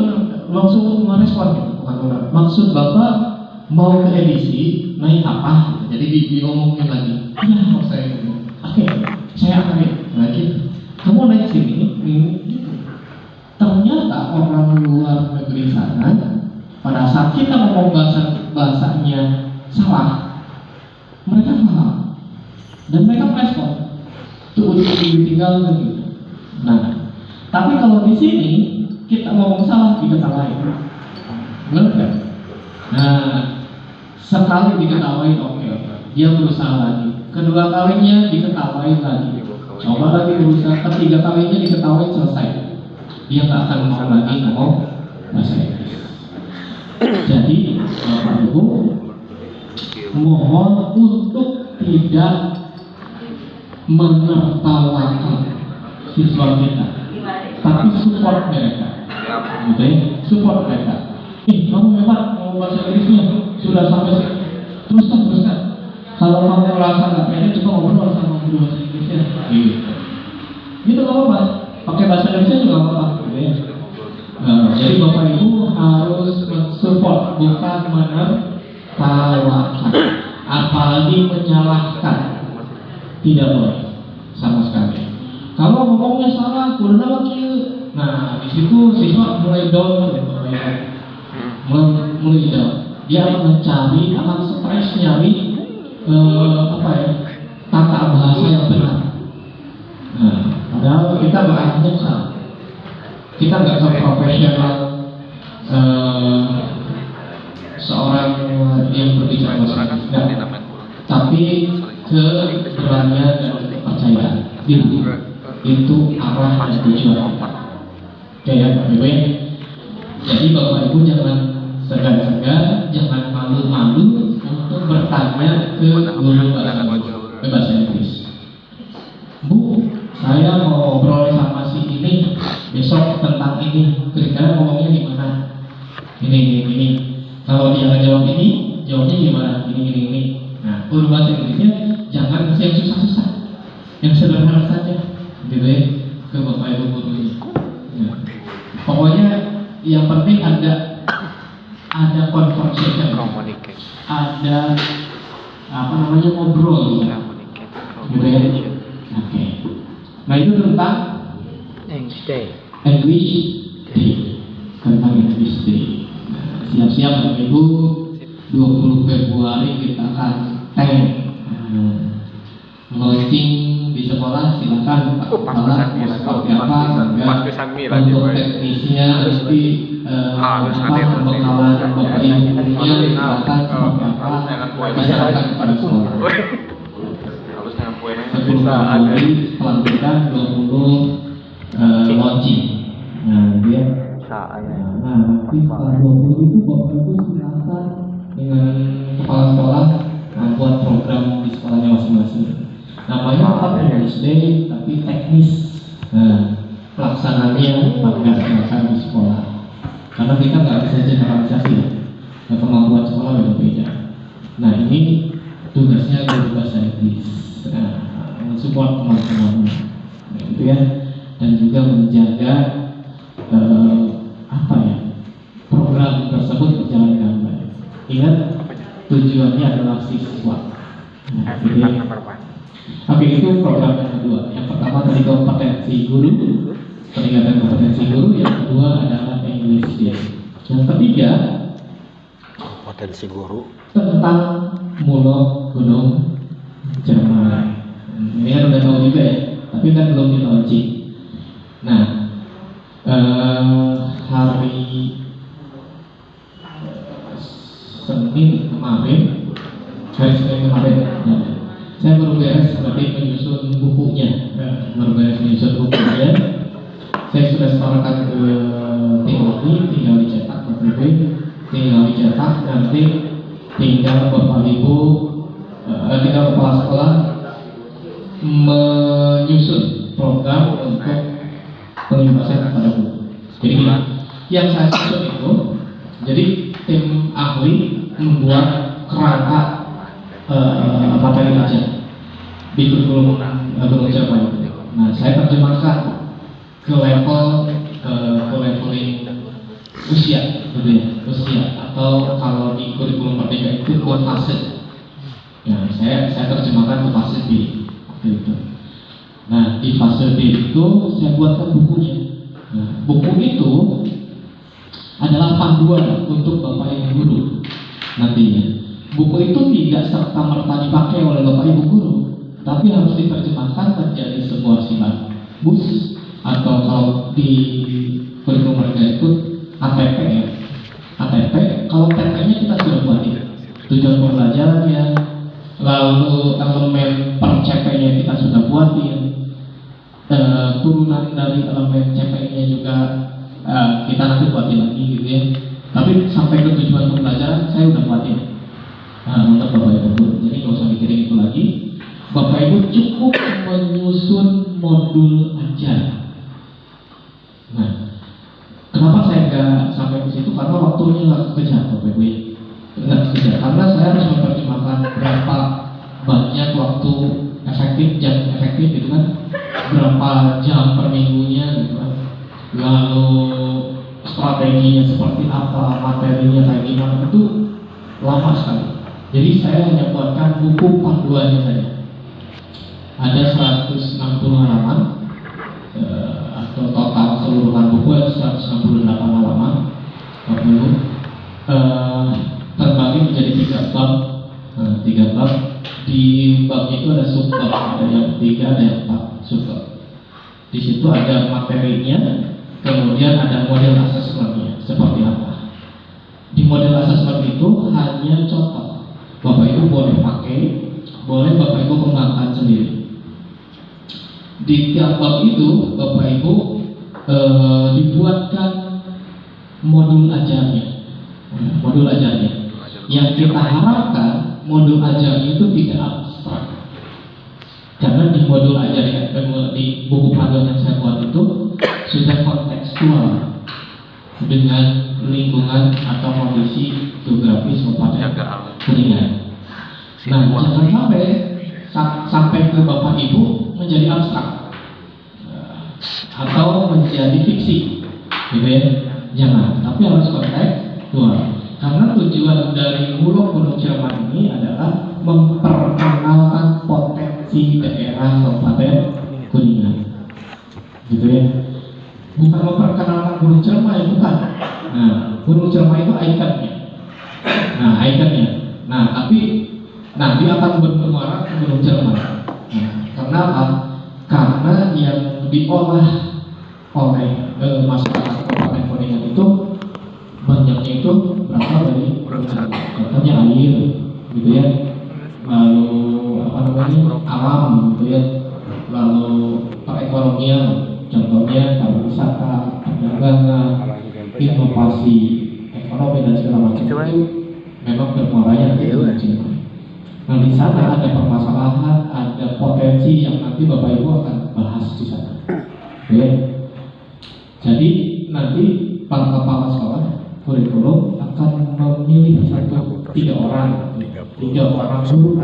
merespon gitu, bukan benar. Maksud Bapak mau ke edisi naik apa? Jadi diomongin lagi. Iya, mau saya ngomong. Oke, saya akan lagi. Kamu naik sini, gitu. Ternyata orang luar negeri sana, pada saat kita ngomong bahasanya salah, mereka paham dan mereka merespon. Itu tinggal gitu. Nah, tapi kalau di sini kita ngomong salah diketawain, benar kan? Nah, sekali diketawain, oke, dia berusaha lagi. Kedua kalinya diketawain lagi. Coba lagi berusaha, ketiga kalinya diketawain, selesai. Dia nggak akan mau lagi ngomong bahasa Inggris. Jadi Bapak Ibu, mohon untuk tidak menertawakan siswa kita, tapi support mereka. Okay? Support mereka. Kamu hebat ngomong bahasa Inggrisnya, sudah sampai sini. Teruskan. Kalau kamu merasa nggak pede, coba ngobrol sama guru bahasa Inggrisnya. Gitu nggak apa-apa. Pakai bahasa Indonesia juga nggak apa-apa. Nah, jadi Bapak Ibu harus mensupport, bukan menertawakan, apalagi menyalahkan. Tidak boleh sama sekali. Kalau ngomongnya salah, kurang lagi. Nah, di situ siswa mulai down, mulai down. Dia akan mencari, akan stres nyari tata bahasa yang benar. Nah, padahal kita bahasanya salah. kita nggak seprofesional seorang yang berbicara bahasa Inggris, tapi keberanian dan kepercayaan itu arah dan tujuan. Oke ya Pak Ibu. Jadi Bapak Ibu jangan segan-segan, jangan malu-malu untuk bertanya ke guru bahasa Inggris. Bu, saya mau ngobrol sama si ini besok tentang ini, kira-kira ngomongnya gimana? Ini. Kalau dia ngejawab ini, jawabnya gimana? Ini. Nah, guru bahasa Inggrisnya jangan kasih yang susah-susah, yang sederhana saja, gitu ya, ke Bapak Ibu gurunya. Nah, pokoknya yang penting ada conversation, ada ngobrol, gitu ya. Oke. Nah itu tentang English Day. Tentang English Day. Nah, siap-siap Bapak Ibu, 20 Februari kita akan launching di sekolah. Silakan Pak Kepala seperti apa, untuk teknisnya nanti pembekalan Bapak Ibunya silakan seperti apa, diserahkan kepada sekolah. Sebelum pelantikan 20 launching. Nah dia nanti setelah 20 itu Bapak Ibu silakan dengan kepala sekolah buat program di sekolahnya masing-masing. Namanya apa? English Day, tapi teknis. Nah, pelaksanaannya maka silakan di sekolah. Karena kita nggak bisa generalisasi ya. Kemampuan sekolah beda-beda. Nah ini tugasnya guru bahasa Inggris. Support teman-teman, gitu ya, dan juga menjaga program tersebut berjalan dengan baik. Ingat tujuannya adalah siswa. Nah, jadi, oke, itu program yang kedua. Yang pertama tadi kompetensi guru, peningkatan kompetensi guru. Yang kedua adalah English Day. Yang ketiga kompetensi guru tentang Mulok Gunung Jerman. Ini kan udah tahu juga ya, tapi kan belum di launching. Nah, hari Senin kemarin, saya baru beres berarti menyusun bukunya. Saya sudah setorkan ke tim ahli, tinggal dicetak nanti tinggal Bapak Ibu, tinggal kepala sekolah menyusun program untuk pengibasan kepada guru. Jadi yang saya susun itu, jadi tim ahli membuat kerangka materi ajar di kurikulum Jerman. Nah, saya terjemahkan ke leveling usia, gitu ya, usia, atau kalau di kurikulum Merdeka itu ke fase. Nah, saya terjemahkan ke fase B. Gitu. Nah, di fase B itu saya buatkan bukunya. Nah, buku itu adalah panduan untuk Bapak Ibu guru nantinya. Buku itu tidak serta-merta dipakai oleh Bapak Ibu guru, tapi harus diterjemahkan menjadi sebuah silabus, atau kalau di kurikulum mereka itu ATP ya. ATP, kalau TP-nya kita sudah buatin tujuan pembelajarannya, lalu elemen per CP-nya kita sudah buatin, turunan dari elemen CP-nya juga kita nanti buatin lagi, gitu ya. Tapi sampai ke tujuan pembelajaran saya udah buatin untuk Bapak Ibu. Jadi nggak usah mikirin itu lagi. Bapak Ibu cukup menyusun modul aja. Nah, kenapa saya nggak sampai ke situ? Karena waktunya nggak kejar, Bapak Ibu. Nggak kejar. Karena saya harus menerjemahkan berapa banyak waktu efektif, jam efektif, gitu kan? Berapa jam per minggunya, gitu kan? Lalu strateginya seperti apa, materinya kayak gimana, itu lama sekali. Jadi saya hanya buatkan buku panduannya saja. Ada 160 halaman, atau total keseluruhan buku ada 168 halaman, 40, terbagi menjadi 3 bab. 3 bab. Di babnya itu ada subbab, ada yang 3, ada yang 4 subbab. Di situ ada materinya, kemudian ada model asesmennya seperti apa. Di model asesmen itu hanya contoh, Bapak Ibu boleh pakai, boleh Bapak Ibu kembangkan sendiri. Di tiap bab itu Bapak Ibu dibuatkan modul ajarnya, Yang kita harapkan modul ajarnya itu tidak abstrak, karena di modul ajarnya di buku panduan yang saya buat itu sudah kontekstual dengan lingkungan atau kondisi geografis Kabupaten Kuningan. Nah, jangan sampai ke Bapak Ibu menjadi abstrak atau menjadi fiksi, gitu ya. Jangan, tapi harus kontekstual. Karena tujuan dari Muluk Gunung Ciremai ini adalah memperkenalkan potensi daerah Kabupaten Kuningan, gitu ya. Bukan memperkenalkan Gunung Ciremai, bukan. Nah, Gunung Ciremai itu ikonnya. Nah, tapi nanti akan bermuara ke Gunung Ciremai. Nah, kenapa? Karena yang diolah oleh masyarakat Kabupaten Kuningan itu banyaknya itu berasal dari contohnya air, gitu ya. Lalu alam, gitu ya. Lalu perekonomian, contohnya pariwisata, perdagangan, inovasi ekonomi dan segala macam itu memang bermuaranya di Gunung Ciremai. Nah, di sana ada permasalahan, ada potensi yang nanti Bapak Ibu akan bahas di sana. Oke. Jadi nanti para kepala sekolah kurikulum akan memilih tiga orang guru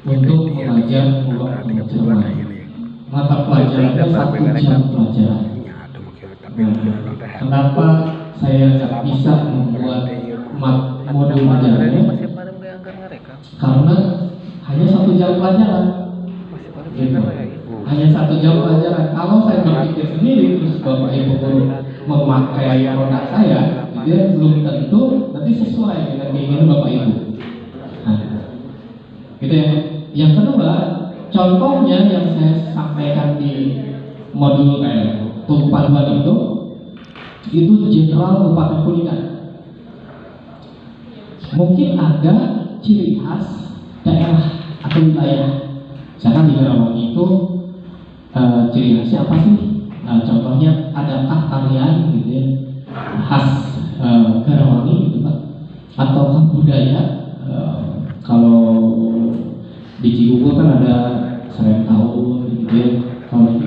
untuk mengajar Muluk Gunung Ciremai. Mata pelajarannya 1 jam pelajaran. Nah, kenapa saya nggak bisa membuat modul ajarnya? Karena hanya 1 jam pelajaran. Gitu. Hanya 1 jam pelajaran. Kalau saya berpikir sendiri, terus Bapak Ibu memakai produk saya, dia belum tentu nanti sesuai dengan keinginan Bapak Ibu. Nah, gitu ya. Yang kedua, contohnya yang saya sampaikan di modul panduan itu Jenderal Kabupaten Kuningan. Mungkin ada ciri khas daerah atau wilayah. Misalkan di Karawang itu ciri khasnya apa sih? Contohnya adakah tarian gitu ya, khas Karawangi gitu Pak, atau budaya? Kalau di Cibubur kan ada Serentau gitu ya. Kalau di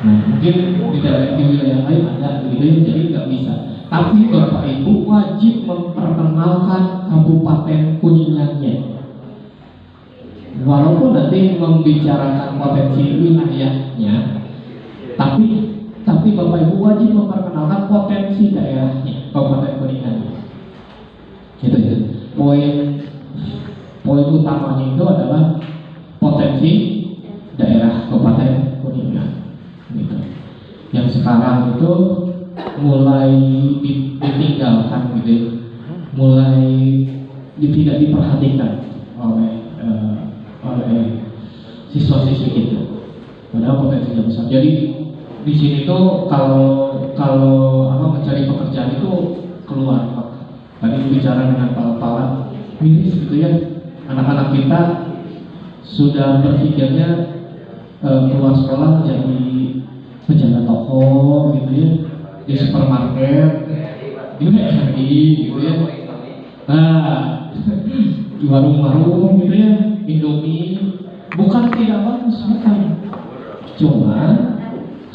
mungkin di wilayah lain ada gitu ya, jadi nggak bisa. Tapi Bapak Ibu wajib memperkenalkan Kabupaten Kuningannya. Walaupun nanti membicarakan potensi wilayahnya, tapi Bapak Ibu wajib memperkenalkan potensi daerahnya, Kabupaten Kuningan. Gitu ya. Poin utamanya itu adalah potensi daerah Kabupaten Kuningan. Gitu. Yang sekarang itu mulai ditinggalkan, gitu ya. Mulai tidak diperhatikan oleh siswa-siswi kita. Padahal potensinya besar. Jadi di sini tuh kalau mencari pekerjaan itu keluar. Tadi bicara dengan kepala miris gitu ya. Anak-anak kita sudah berpikirnya keluar sekolah jadi penjaga toko gitu ya, di supermarket, di SMI gitu ya. Nah, di warung-warung gitu ya, Indomie. Bukan tidak bagus, bukan. Cuma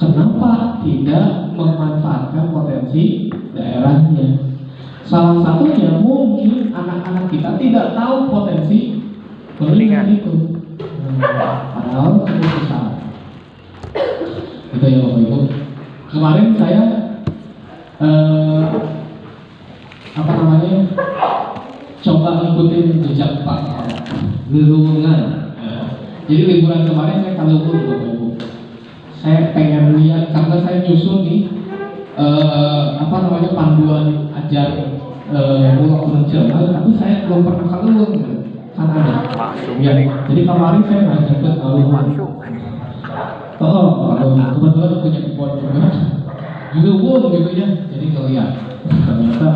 kenapa tidak memanfaatkan potensi daerahnya? Salah satunya mungkin anak-anak kita tidak tahu potensi Kuningan itu. Padahal itu besar. Itu ya Bapak Ibu. Kemarin saya coba ngikutin jejak Pak Lelungan. Jadi liburan kemarin saya kalau Bapak Ibu, saya pengen lihat karena saya nyusun nih panduan ajar Muluk Gunung Ciremai, tapi saya belum pernah kalau kan ada. Ya, jadi kemarin saya ngajak ke Kebetulan punya kebun juga gitu ya, jadi ngeliat ternyata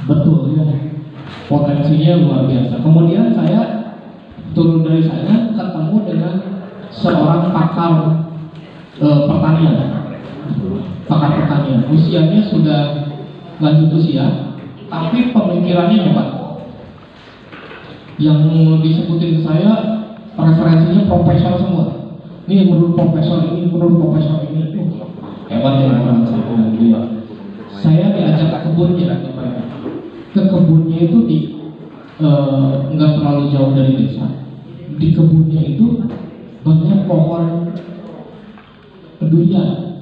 betul ya, potensinya luar biasa. Kemudian saya turun dari sana ketemu dengan seorang pakar pertanian, usianya sudah lanjut usia, tapi pemikirannya hebat. Yang disebutin saya referensinya profesor semua. Ini menurut profesor ini, hebat ya orang saya. Saya diajak ke kebunnya, itu di nggak terlalu jauh dari desa. Di kebunnya itu banyak pohon durian.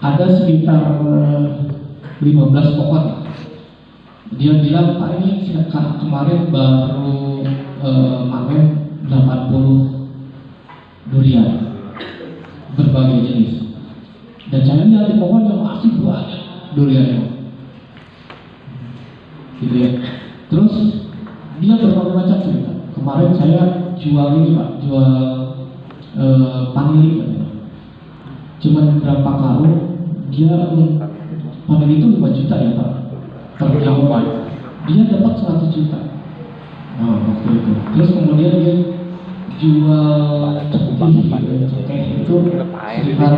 Ada sekitar 15 pohon. Dia bilang, Pak, ini kemarin baru panen 80 durian berbagai jenis. Dan saya lihat di pohon yang masih banyak duriannya, gitu ya. Terus dia berbagai macam cerita. Kemarin saya jual ini Pak, jual panili, cuman berapa karung. Dia panili itu 5 juta ya Pak, per tahun. Dia dapat 100 juta. Nah, waktu itu. Terus kemudian dia jual cengkeh itu sekitar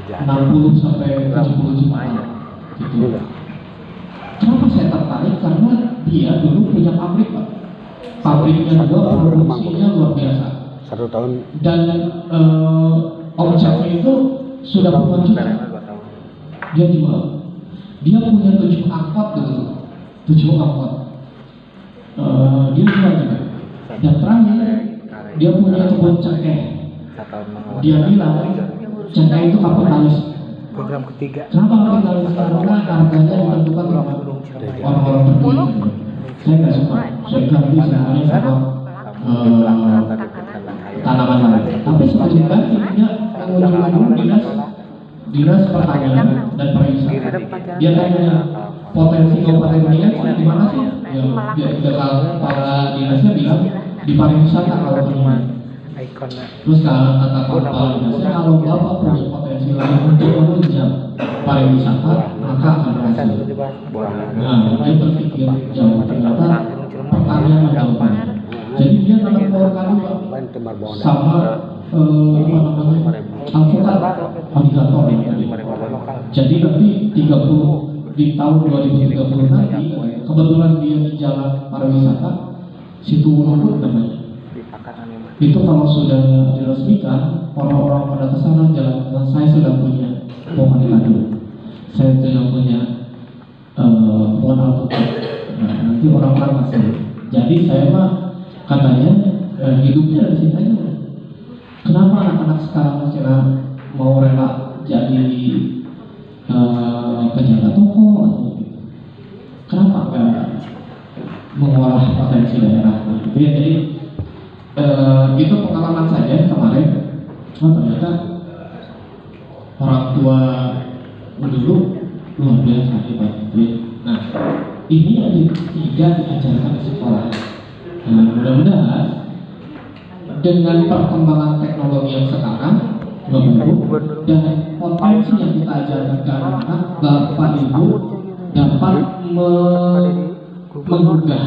60 sampai 70 juta gitu. Kenapa saya tertarik? Karena dia dulu punya pabrik Pak. Pabriknya juga produksinya luar biasa. 1 tahun. Dan omsetnya itu sudah puluhan juta. Dia jual. Dia punya 7 angkot gitu. 7 angkot. Dia jual juga. Dan terakhir dia punya kebun cengkeh. Dia bilang cengkeh itu kapitalis. Program ketiga. Kenapa kapitalis? Karena harganya ditentukan oleh orang-orang berdiri. Saya nggak suka. Saya ganti semuanya sama tanaman lain. Tapi sebelum ganti dia mengunjungi dinas pertanian dan pariwisata. Dia tanya potensi kabupaten Kuningan di mana sih? Ya, para dinasnya bilang di pariwisata kalau Kuningan. Terus kata kepala dinasnya, kalau Bapak punya potensi lain untuk menunjang pariwisata, maka akan berhasil. Nah, dia berpikir jauh, ternyata pertanian menjauh. Jadi dia nanam pohon kayu sama alpukat alligator. Jadi nanti 30 di tahun 2030 nanti, kebetulan dia di jalan pariwisata Situ Uluput namanya. Itu kalau sudah diresmikan, orang-orang pada kesana jalan. Saya sudah punya pohon kayu, saya sudah punya pohon alpukat. Nah, nanti orang-orang masih. Jadi saya mah katanya hidupnya di sini aja. Kenapa anak-anak sekarang masih mau rela jadi penjaga toko atau gitu? Kenapa enggak mengolah potensi daerah gitu ya? Jadi itu pengalaman saya kemarin. Ternyata orang tua dulu luar biasa hebat gitu ya. Nah, ini yang tidak diajarkan di sekolah. Nah, mudah-mudahan dengan perkembangan teknologi yang sekarang dan potensi yang kita ajarkan ke anak-anak, Bapak Ibu dapat menggugah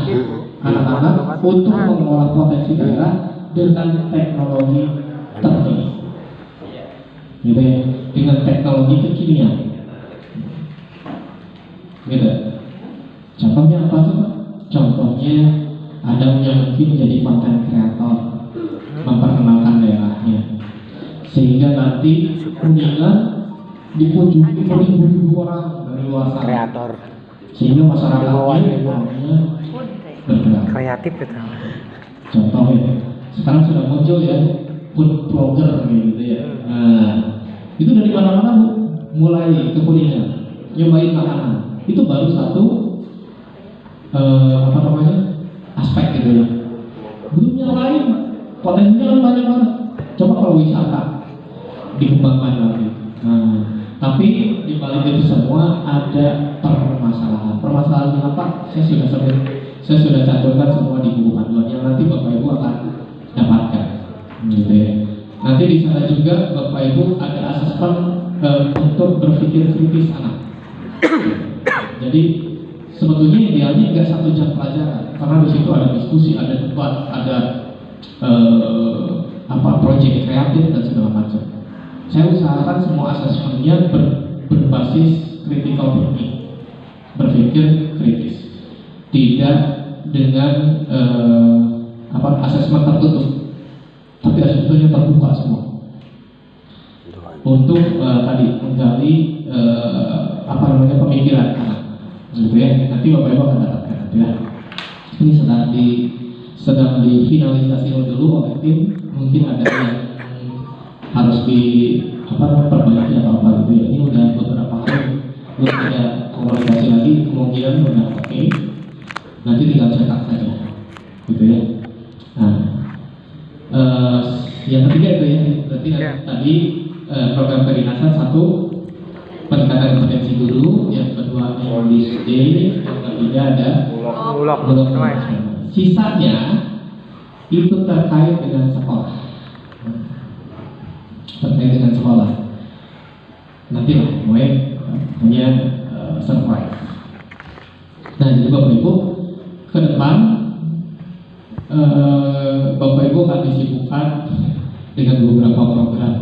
anak-anak untuk mengolah potensi daerah dengan teknologi terkini, gitu ya, dengan teknologi kekinian, gitu. Contohnya apa tuh? Contohnya ada yang mungkin jadi konten kreator, memperkenalkan daerahnya, sehingga nanti Kuningan dikunjungi beribu-ribu orang dari luar sana. Kreator. Sehingga masyarakatnya bergerak. Kreatif itu. Contohnya, sekarang sudah muncul ya food blogger gitu ya. Nah, itu dari mana-mana Bu, mulai ke Kuningan, nyobain makanan. Itu baru satu aspek gitu ya. Belum yang lain, potensinya banyak banget. Coba kalau wisata dikembangkan lagi. Nah, tapi di balik itu semua ada permasalahan. Permasalahannya apa? Saya sudah cantumkan semua di buku panduan yang nanti Bapak Ibu akan dapatkan, gitu ya. Nanti di sana juga Bapak Ibu ada asesmen untuk berpikir kritis anak. Jadi sebetulnya idealnya nggak 1 jam pelajaran, karena di situ ada diskusi, ada debat, ada proyek kreatif dan segala macam. Saya usahakan semua asesmennya berbasis critical thinking, berpikir kritis, tidak dengan asesmen tertutup, tapi asesmennya terbuka semua untuk tadi menggali pemikiran anak, gitu ya. Nanti Bapak Ibu akan dapatkan nanti ya. Ini sedang difinalisasi dulu oleh tim. Mungkin ada yang harus perbaiki atau apa gitu ya. Ini udah beberapa hari belum ada komunikasi lagi, kemungkinan udah oke. Nanti tinggal cetak saja, gitu ya. Nah, yang ketiga itu ya, berarti tadi program kedinasan 1 peningkatan kompetensi guru, yang kedua English Day, yang ketiga ada bulog. Sisanya itu terkait dengan sekolah. Nanti lah, hanya surprise. Nah, jadi Bapak Ibu ke depan Bapak Ibu akan disibukkan dengan beberapa program.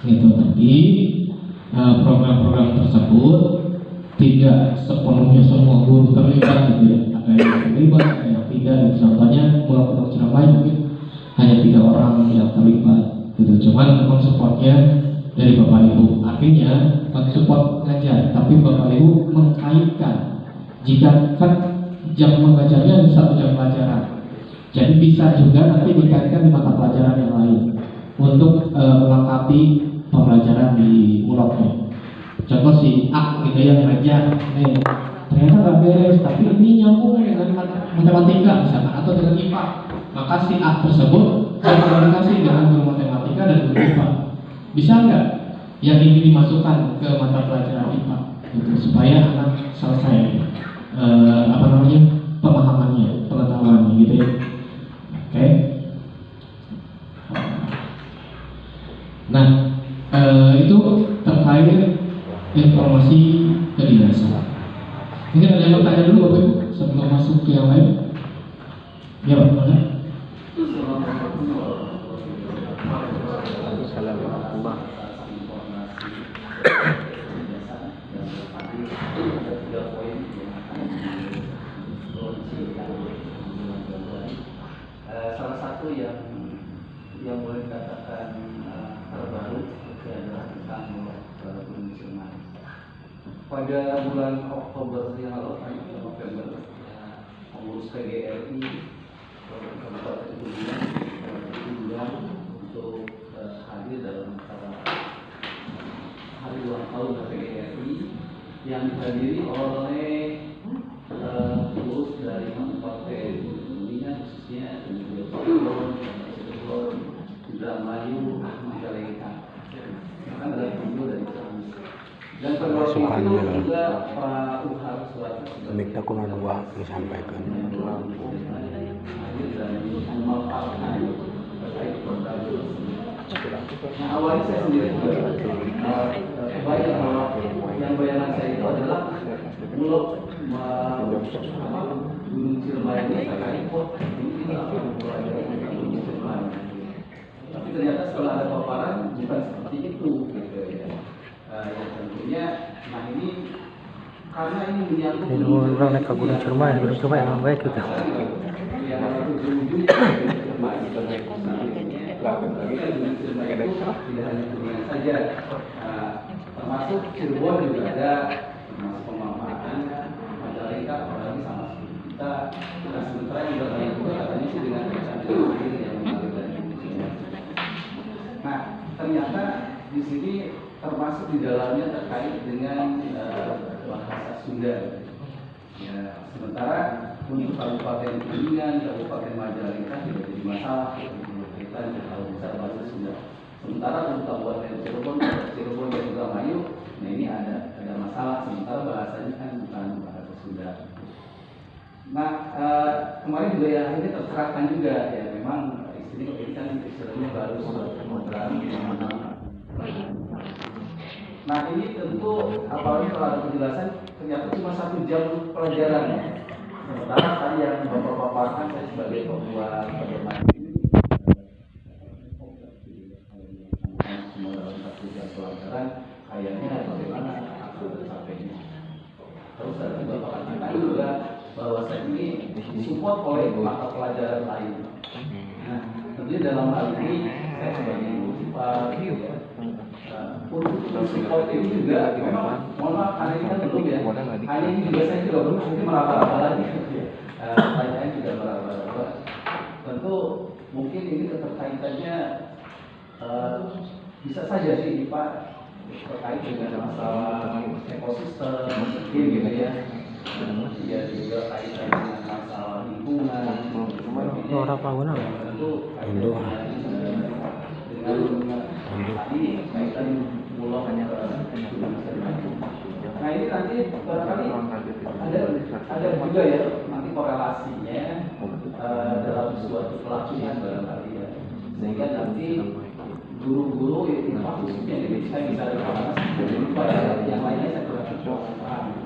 Itu tadi program-program tersebut tidak sepenuhnya semua guru terlibat, gitu ya. Ada yang terlibat, ada yang tidak. Contohnya Pulau Ciremai mungkin hanya 3 orang yang terlibat, gitu. Cuman memang supportnya dari Bapak Ibu. Artinya support ngajar, tapi Bapak Ibu mengkaitkan. Jika kan jam mengajarnya 1 jam pelajaran, jadi bisa juga nanti dikaitkan di mata pelajaran yang lain untuk melengkapi pembelajaran di uloknya. Contoh si A gitu yang ngajar, ternyata nggak beres, tapi ini nyambung dengan matematika misalkan atau dengan IPA, maka si A tersebut berkomunikasi dengan guru matematika dan guru IPA. Bisa nggak yang ini dimasukkan ke mata pelajaran IPA, gitu, supaya anak selesai pemahamannya, pengetahuannya, gitu ya. Oke. Nah, itu terkait informasi kedinasan. Mungkin ada yang bertanya dulu Bapak Ibu sebelum masuk ke yang lain. Ya Pak, mana? Salah satu yang boleh dikatakan terbaru adalah tentang Gunung Ciremai. Pada bulan Oktober yang lalu, November, pengurus PGRI Kabupaten Kuningan diundang untuk hadir dalam acara hari ulang tahun PGRI yang dihadiri oleh pengurus dari Kabupaten Kuningan, khususnya Cirebon, Indramayu, Majalengka. Bahkan ada video dari Ciamis. Dan pada waktu itu juga Pak Uhar Surat Minta kuna 2 disampaikan. Nah, awalnya saya sendiri kebayang bahwa yang bayangan saya itu adalah Bulog Gunung Ciremai ini terkait ini akan belajar tentang Gunung Ciremai. Tapi ternyata setelah ada paparan bukan seperti itu, gitu ya. Yang tentunya, nah ini karena ini menyangkut Orang naik ke Gunung Ciremai yang baik gitu. yang ujung-ujungnya tidak hanya Kuningan saja, termasuk Cirebon juga ada, termasuk pemanfaatan Majalengka, apalagi sama seperti kita. Nah, sementara juga banyak juga katanya sih dengan kecantikan air yang mengalir dari Indonesia. Nah, ternyata di sini termasuk di dalamnya terkait dengan bahasa Sunda. Ya, sementara untuk Kabupaten Kuningan, Kabupaten Majalengka tidak jadi masalah kita kalau bisa bahasa Sunda. Sementara untuk Kabupaten Cirebon dan Indramayu, nah ini ada masalah. Sementara bahasanya kan bukan bahasa Sunda. Nah, kemarin juga ya akhirnya tercerahkan juga ya, memang ini kan istilahnya baru suatu program. Nah ini tentu apalagi kalau ada penjelasan ternyata cuma 1 jam pelajaran ya. Sementara tadi yang Bapak paparkan saya sebagai pembuat pedoman ini semua dalam 1 jam pelajaran kayaknya bagaimana akan tercapainya. Terus tadi Bapak katakan juga bahwa saya ini disupport oleh mata pelajaran lain. Nah tentunya dalam hal ini saya sebagai guru ya. Untuk support ini juga memang mohon maaf hari ini kan belum ya. Hari ini juga saya juga belum mungkin meraba-raba lagi. Pertanyaan juga meraba-raba. Tentu mungkin ini keterkaitannya bisa saja sih ini Pak terkait dengan masalah ekosistem gitu ya. Ya juga kaitan dengan masalah lingkungan. Orang bangunan. Tentu tadi kaitan pulau hanya nah ini nanti barangkali ada juga ya nanti korelasinya dalam suatu pelatihan barangkali ya sehingga nanti guru-guru itu khususnya saya bisa ada yang lainnya saya kurang paham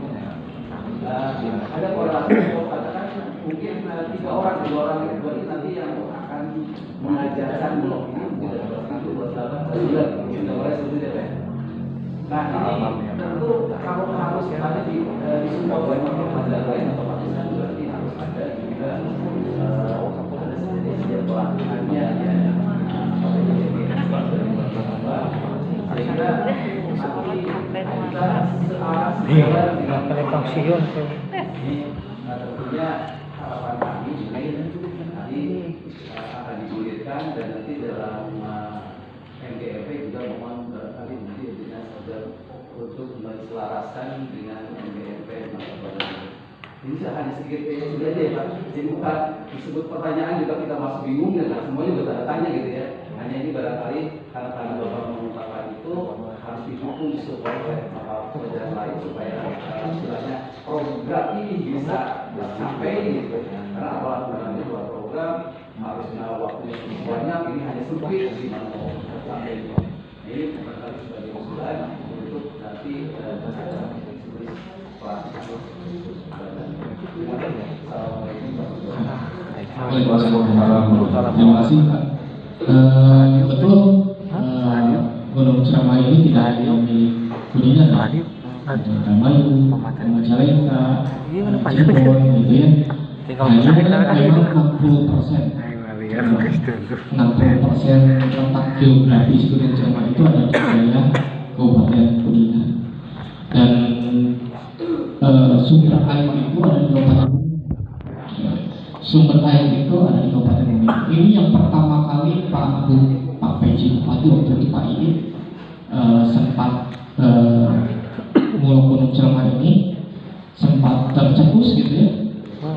ada korelasi katakan mungkin 3 orang 2 orang itu nanti yang akan mengajarkan blog ini nah ini tentu kalau harus ada disupport oleh pelajaran lain atau pelajaran berarti harus ada juga ada sedianya pelatihannya ya sehingga nanti kita pensiun tentunya harapan kami juga nanti akan digulirkan dan nanti dalam MGRP juga mohon barangkali nanti dinas agar untuk menselaraskan dengan MGRP mata pelajaran. Ini hanya sedikit sudah aja ya Pak. Jadi bukan disebut pertanyaan juga kita masih bingung dan semuanya juga tanda tanya gitu ya. Hanya ini barangkali karena tadi Bapak mengungkapkan itu harus didukung supaya oleh mata pelajaran lain supaya istilahnya program ini bisa sampai gitu. Karena apalagi buat program harusnya waktunya banyak ini hanya sempit di mana mau sampai ini barangkali sebagai usulan untuk nanti Terima kasih Pak. Betul Gunung Ciremai ini tidak hanya milik Kuningan, Indramayu, Majalengka, Cirebon gitu ya. Hanya memang 60% letak geografis Gunung Ciremai itu ada di wilayah Kabupaten Kuningan dan sumber air itu ada di Kabupaten Kuningan. Ini yang pertama kali Pak PJ Bupati waktu itu Pak Iin sempat Mulai Gunung Ciremai ini sempat tercetus gitu ya,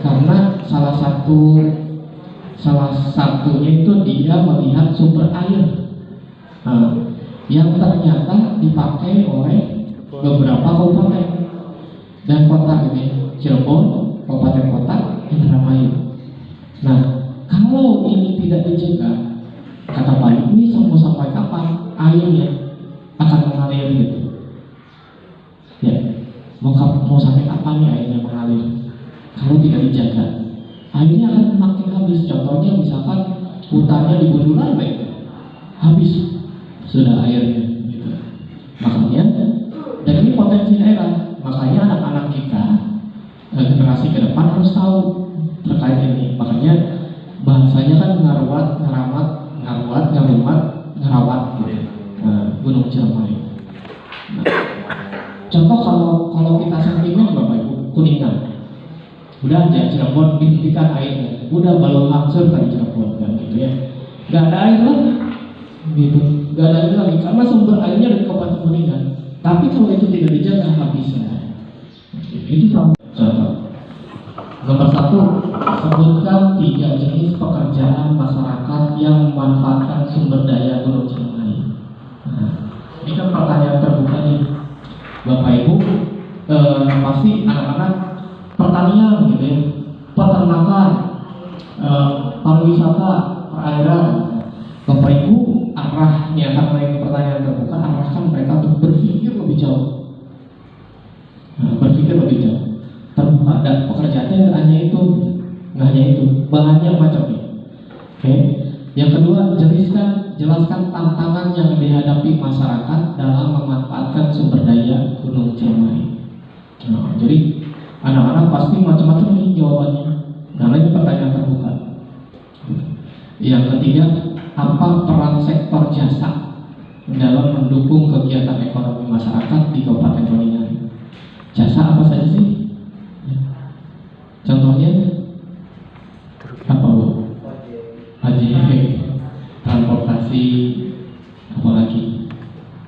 karena salah satunya itu dia melihat sumber air yang ternyata dipakai oleh beberapa kabupaten dan kota ini, Cirebon, kabupaten kota, Indramayu. Nah, kalau ini tidak dijaga, kata Pak ini sampai kapan airnya akan mengalir gitu? Ya, mau sampai kapan ya airnya mengalir? Kalau tidak dijaga, airnya akan makin habis. Contohnya misalkan hutannya di Budulan baik, habis sudah airnya gitu. Makanya dan ini potensi daerah, makanya anak-anak kita generasi ke depan harus tahu terkait ini. Makanya bahasanya kan ngaruat gitu. Gunung Ciremai. Contoh kalau kita sentimen Bapak Ibu, Kuningan udah aja Cirebon dihentikan airnya, udah balon hancur kan Cirebon kan gitu ya, nggak ada air lagi gitu, nggak ada air lagi karena sumber airnya dari Kabupaten Kuningan. Tapi kalau itu tidak dijaga habisnya. Itu contoh. Nomor 1, sebutkan 3 jenis pekerjaan masyarakat yang memanfaatkan sumber daya Gunung Ciremai. Nah, ini kan pertanyaan terbuka nih, Bapak Ibu. Pasti anak-anak pertanian gitu ya, peternakan, pariwisata, perairan. Bapak Ibu, arahnya karena ini pertanyaan terbuka, arahkan mereka untuk berpikir lebih jauh. Berpikir lebih jauh, terbuka, dan pekerjaannya nggak hanya itu, banyak macamnya. Oke. Yang kedua, jelaskan tantangan yang dihadapi masyarakat dalam memanfaatkan sumber daya Gunung Ciremai. Jadi anak-anak pasti macam-macam nih jawabannya, karena ini pertanyaan terbuka. Yang ketiga, apa peran sektor jasa dalam mendukung kegiatan ekonomi masyarakat di Kabupaten Kuningan? Jasa apa saja sih? Contohnya apa, Bu? Ojek, transportasi, apa lagi?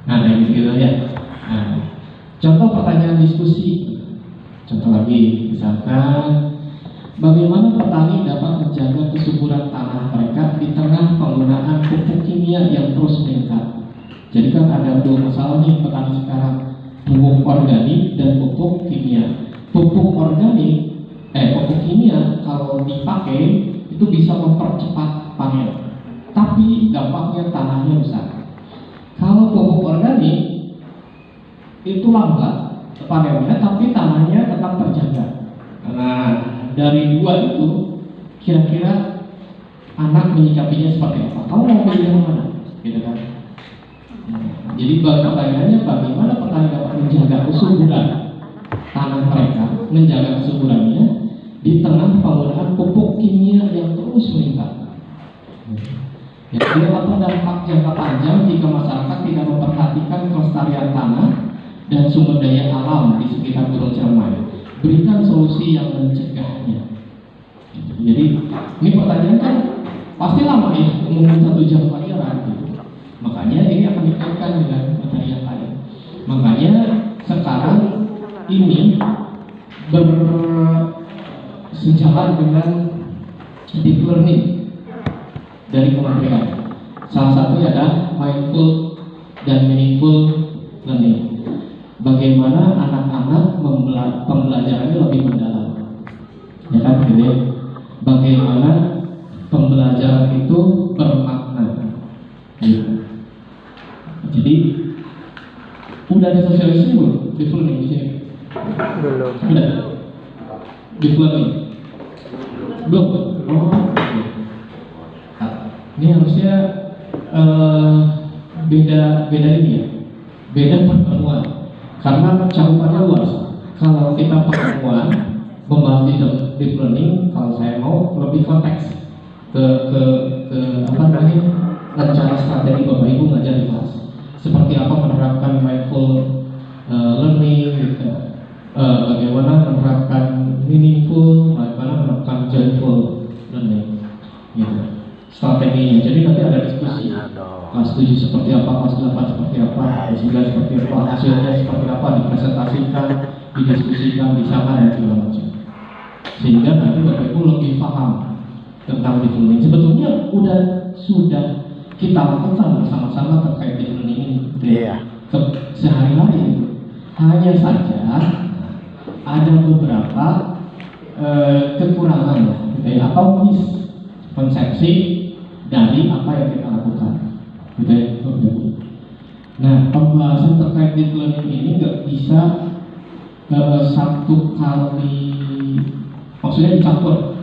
Nah, yang gitu ya. Nah, contoh pertanyaan diskusi. Contoh lagi, misalkan bagaimana petani dapat menjaga kesuburan tanah mereka di tengah penggunaan pupuk kimia yang terus meningkat? Jadi kan ada dua masalah nih petani sekarang, pupuk organik dan pupuk kimia. Pupuk kimia kalau dipakai itu bisa mempercepat panen, tapi dampaknya tanahnya besar. Kalau pupuk organik itu lambat panennya, tapi tanahnya tetap terjaga. Nah, dari dua itu kira-kira anak menyikapinya seperti apa? Kamu mau pilih yang mana? Gitu kan? Jadi pertanyaannya, bagaimana petani dapat menjaga kesuburan tanah mereka, menjaga kesuburannya di tengah penggunaan pupuk kimia yang terus meningkat. Yang kedua, apa dampak jangka panjang jika masyarakat tidak memperhatikan kelestarian tanah dan sumber daya alam di sekitar Gunung Ciremai? Berikan solusi yang mencegahnya. Jadi ini pertanyaan kan pasti lama ya, mungkin 1 jam pelajaran gitu. Makanya ini akan dikaitkan dengan materi yang lain. Makanya sekarang ini bersejalan dengan deep learning dari kementerian. Salah satunya adalah mindful dan meaningful learning. Bagaimana anak-anak pembelajarannya lebih mendalam, ya kan gitu ya? Bagaimana pembelajaran itu bermakna, gitu. Jadi udah ada sosialisasi belum deep learning di sini? Belum. Udah deep learning belum? Oh, ini harusnya beda ini ya, beda pertemuan. Karena cakupannya luas. Kalau kita pertemuan membahas deep learning, kalau saya mau lebih konteks ke apa namanya, rencana strategi Bapak Ibu ngajar di kelas. Seperti apa menerapkan mindful learning, gitu. Bagaimana menerapkan meaningful, bagaimana menerapkan joyful learning, gitu. Strateginya. Jadi nanti ada diskusi. Kelas 7 seperti apa, kelas 8 seperti apa, kelas 9 seperti apa, hasilnya seperti apa, dipresentasikan, didiskusikan, disama dan segala macam. Sehingga nanti Bapak Ibu lebih paham tentang deep learning. Sebetulnya sudah kita lakukan bersama-sama terkait deep learning ini. Sehari-hari. Hanya saja ada beberapa kekurangan ya, atau miskonsepsi dari apa yang kita lakukan. Nah, pembahasan terkait deep learning ini nggak bisa satu kali, maksudnya dicampur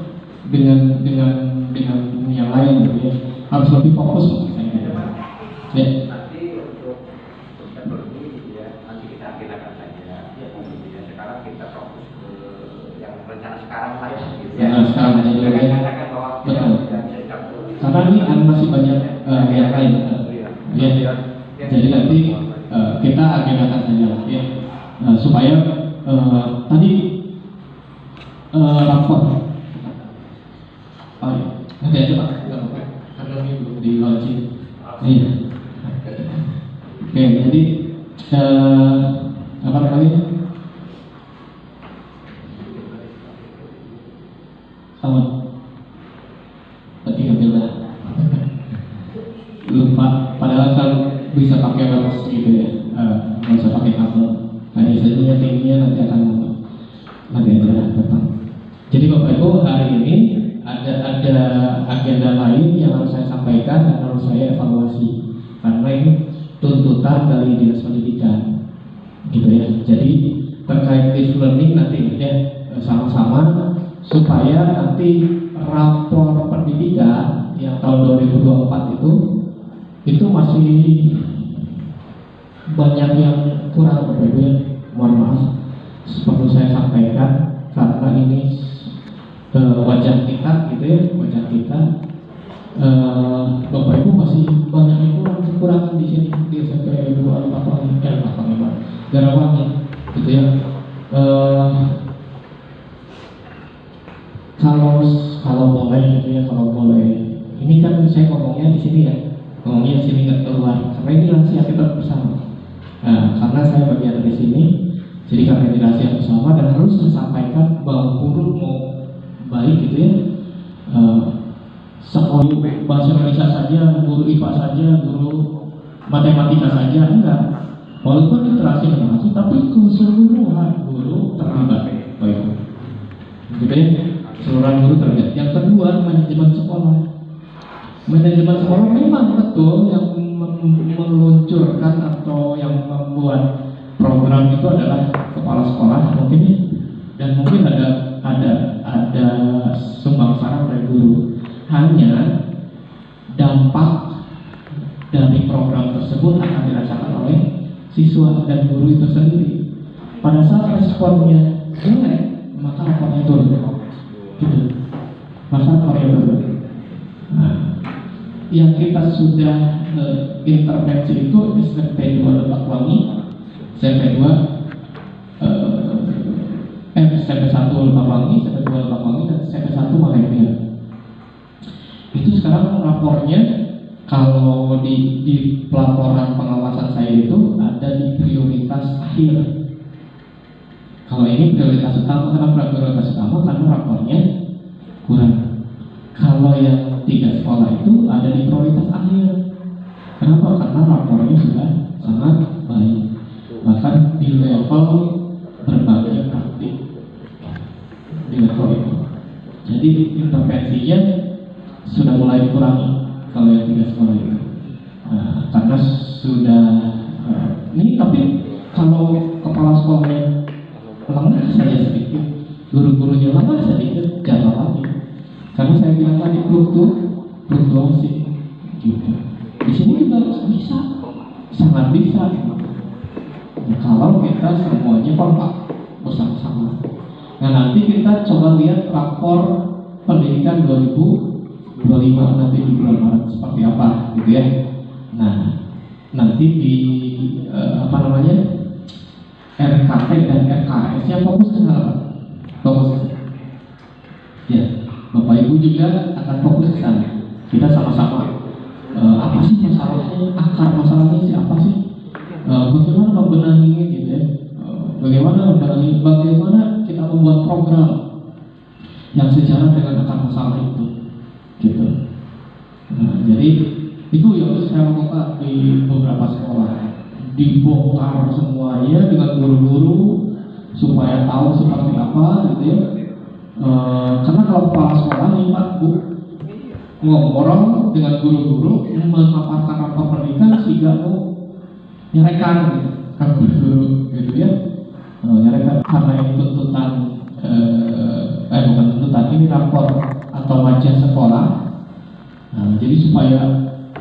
dengan yang lain, gitu ya. Harus lebih fokus maksudnya. Ya. Nanti untuk teknologi ya, nanti kita agendakan saja. Ya, sekarang kita fokus ke yang rencana sekarang saja. Nah, sekarang aja dulu ya. Katakan bahwa Betul. tidak bisa dicampur. Karena ini masih banyak yang lain. Ya. Jadi nanti kita agendakan saja lah ya, supaya tadi rapor. Oh iya, nanti aja Pak, nggak apa-apa, karena ini belum di launching. Iya. Oke, jadi apa namanya? Sama. Tadi ngambil lupa. Padahal kan bisa pakai webs gitu ya, nggak usah pakai kabel. Hanya saja tingginya nanti akan aja depan. Jadi Bapak Ibu, hari ini ada agenda lain yang harus saya sampaikan, dan harus saya evaluasi karena ini tuntutan dari dinas pendidikan gitu ya. Jadi terkait live learning nanti ya sama-sama supaya nanti rapor pendidikan yang tahun 2024 itu masih banyak yang kurang Bapak Ibu ya. Mohon maaf perlu saya sampaikan karena ini wajah kita gitu ya, wajah kita. Bapak Ibu masih banyak yang kekurangan di sini di SMP 2 Garawangi gitu ya. Kalau boleh gitu ya, kalau boleh. Ini kan saya ngomongnya di sini ya, ngomongnya di sini nggak keluar. Karena ini rahasia kita bersama. Nah, karena saya bagian dari sini, jadi karena ini rahasia bersama dan harus disampaikan bahwa guru mau baik gitu ya. Sekolah bahasa Indonesia saja, guru IPA saja, guru matematika saja, enggak. Walaupun literasi dan bahasa, tapi keseluruhan guru terlibat, baik. Gitu ya, keseluruhan guru terlibat. Yang kedua, manajemen sekolah. Manajemen sekolah memang betul yang meluncurkan atau yang membuat program itu adalah kepala sekolah mungkin ya, dan mungkin ada sumbang saran dari guru. Hanya dampak dari program tersebut akan dirasakan oleh siswa dan guru itu sendiri. Pada saat responnya jelek, maka rapornya turun. Gitu. Maka rapornya turun. Nah, yang kita sudah intervensi itu SMP 2 Lebakwangi, SMP 1 Lebakwangi, SMP 2 Lebakwangi, dan SMP 1 Malaysia. Itu sekarang rapornya kalau di pelaporan pengawasan saya itu ada di prioritas akhir. Kalau ini prioritas utama, kenapa prioritas utama? Karena rapornya kurang. Kalau yang 3 sekolah itu ada di prioritas akhir. Kenapa? Karena rapornya sudah sangat baik, bahkan di level berbagi praktik di level itu. Jadi intervensinya sudah mulai dikurangi kalau yang 3 sekolah itu. Nah, karena sudah ini, tapi kalau kepala sekolahnya lengah saja sedikit, guru-gurunya lengah sedikit, jangan lagi. Karena saya bilang tadi fluktuasi gitu. Di sini juga bisa, sangat bisa. Nah, kalau kita semuanya kompak bersama-sama. Nah, nanti kita coba lihat rapor pendidikan 2025 nanti di bulan Maret seperti apa gitu ya. Nah, nanti di RKT dan RKS-nya fokus ke apa? Fokus ya, Bapak Ibu juga akan fokus ke sana. Kita sama-sama apa sih masalahnya, akar masalahnya sih apa sih? Bagaimana membenahinya gitu ya? Bagaimana kita membuat program yang sejalan dengan akar masalah itu, gitu. Nah, jadi itu yang saya lakukan di beberapa sekolah, dibongkar semuanya dengan guru-guru supaya tahu seperti apa, gitu ya. Karena kalau kepala sekolah nih Pak Bu ngobrol dengan guru-guru memaparkan rapor pendidikan sehingga nyerekan gitu, kan guru gitu ya, nyerekan karena ini tuntutan bukan tuntutan, ini rapor atau wajah sekolah. Nah, jadi supaya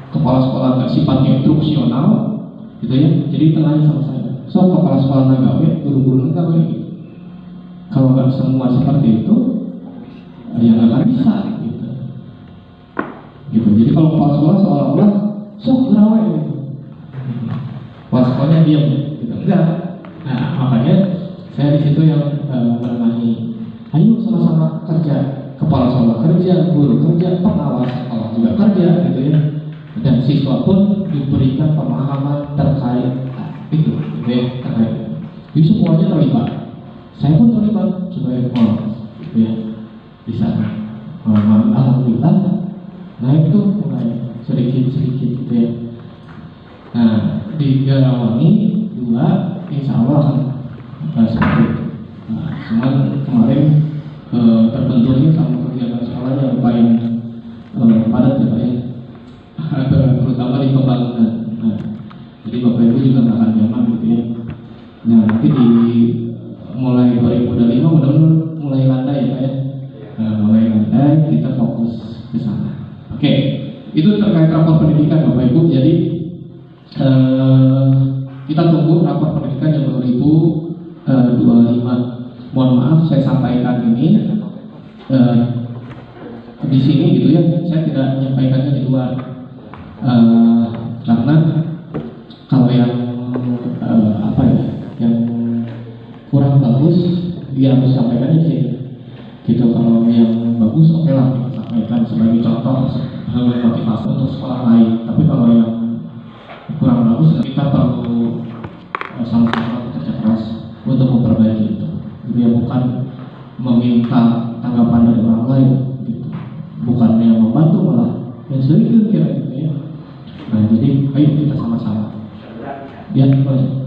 kepala sekolah nggak sifatnya instruksional gitu ya, jadi tengahnya sama saya. So kepala sekolah nggak gawe, guru-guru nggak gawe. Kalau nggak semua seperti itu, ya nggak akan bisa gitu. Jadi kalau kepala sekolah seolah-olah sok gawe gitu. Kepala sekolahnya diam gitu. Enggak. Nah, makanya saya di situ yang menemani. Ayo sama-sama kerja, kepala sekolah kerja, guru kerja, pengawas sekolah juga kerja gitu ya. Dan siswa pun diberikan pemahaman terkait itu, gitu ya, terkait. Jadi semuanya terlibat. Saya pun terlibat supaya gitu ya, bisa. Alhamdulillah naik tuh mulai sedikit-sedikit gitu ya. Nah, di Garawangi 2 insya Allah akan seperti itu. Nah, cuman kemarin terbenturnya sama kegiatan sekolahnya lumayan padat ya Pak ya. Nah nanti di mulai 2025 mudah-mudahan mulai landai ya Pak ya. Mulai landai kita fokus ke sana. Oke, itu terkait rapor pendidikan Bapak Ibu. Jadi kita tunggu rapor pendidikan yang 2025. Mohon maaf saya sampaikan ini di sini gitu ya. Saya tidak menyampaikannya di luar karena kalau yang yang kurang bagus dia harus sampaikan di sini. Gitu, kalau yang bagus oke lah kita sampaikan sebagai contoh sebagai motivasi untuk sekolah lain. Tapi kalau yang kurang bagus kita perlu sama-sama bekerja keras untuk memperbaiki itu. Jadi ya bukan meminta tanggapan dari orang lain, gitu. Bukannya membantu malah yang sedikit kira gitu ya. Nah jadi ayo kita sama-sama. Ya boleh.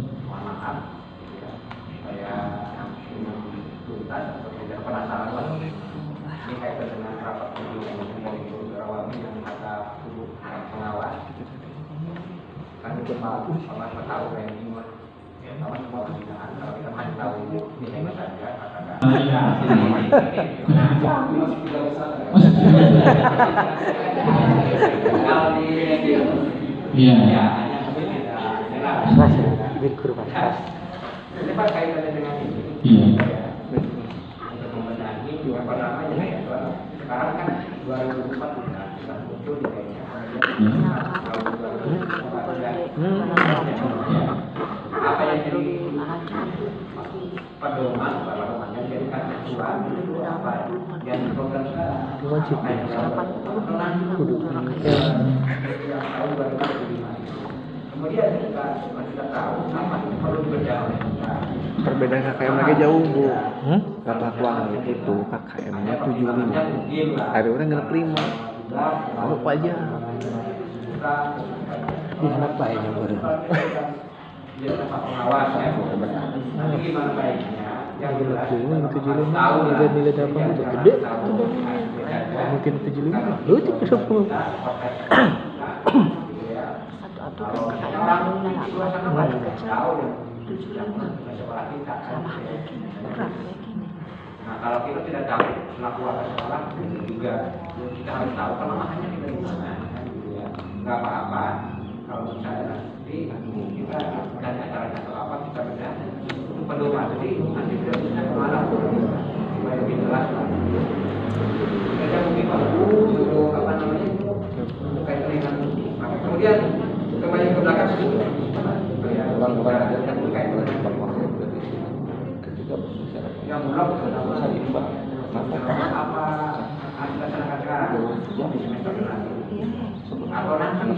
Iya. Ini Pak kaitannya dengan ini. Iya. Untuk membenahi apa namanya ya, sekarang kan 2004 sudah muncul di kayaknya. Apa yang jadi pedoman pedomannya jadi kan acuan apa yang program sekarang wajib kemudian kita tahu apa yang perlu dikerjakan. Perbedaan KKM lagi jauh Bu. Kelakuan itu KKM-nya 75. Ada orang nggak terima. Apa aja? Ini anak baiknya baru. Dia tempat pengawas ya. Nanti gimana baiknya? Yang jelas tahu nilai dapat itu gede. Mungkin 75. Lu itu berapa? Nah kalau kita tidak tahu selaku warga sekolah juga kita harus tahu kelemahannya kita di mana, gitu ya. Nggak apa-apa kalau misalnya nanti kita dan acaranya atau apa kita bedah untuk pedoman. Jadi nanti kita bisa kemana supaya lebih jelas lah. Kita mungkin untuk apa namanya itu kayak dengan kemudian kembali ke belakang sedikit. Bukan ada kan kayak yang belum apa dilaksanakan sekarang di semester nanti atau nanti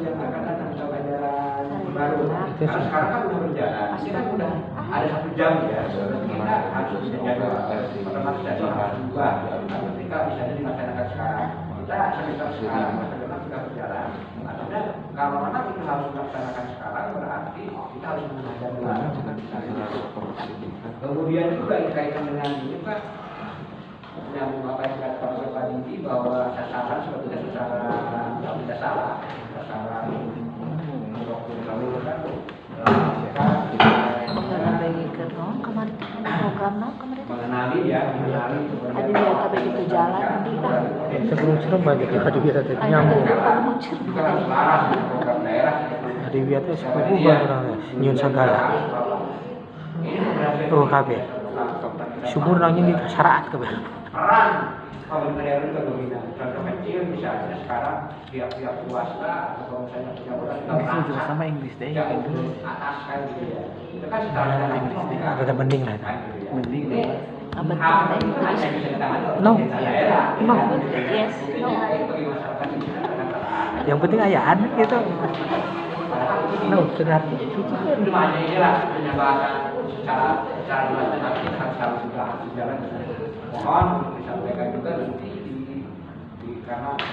yang akan datang ke pelajaran baru. Karena sekarang kan udah berjalan, ini kan udah ada 1 jam ya. Kita harus menjaga otomatis jadwal harus berubah. Ketika misalnya dilaksanakan sekarang, kita semester sekarang bagaimana kita berjalan. Artinya kalau memang itu harus dilaksanakan sekarang berarti kita harus mengajar ulang. Kemudian juga kaitan dengan ini Pak, yang apa yang dikatakan oleh Pak Didi bahwa sasaran sebetulnya secara tidak salah, sasaran mengenali ya, mengenali. Ada dia tapi itu jalan nanti kan. Sebelum cerem banyak ya Adi Wiata tadi nyambung. Adi Wiata supaya ubah orangnya nyun segala. Oh KB. Subur nangin di syarat KB. Peran pemerintah daerah itu dominan. Contoh kecil misalnya sekarang pihak-pihak swasta atau misalnya punya orang Itu juga sama Inggris deh. atas kan gitu ya. Itu kan secara Inggris deh. Ada mending lah itu. Mending deh. No. No. Yes. No. Yang penting ayaan gitu. No, berarti Semuanya inilah penyebaran secara luas tapi kita harus juga jalan. Mohon disampaikan juga nanti di karena di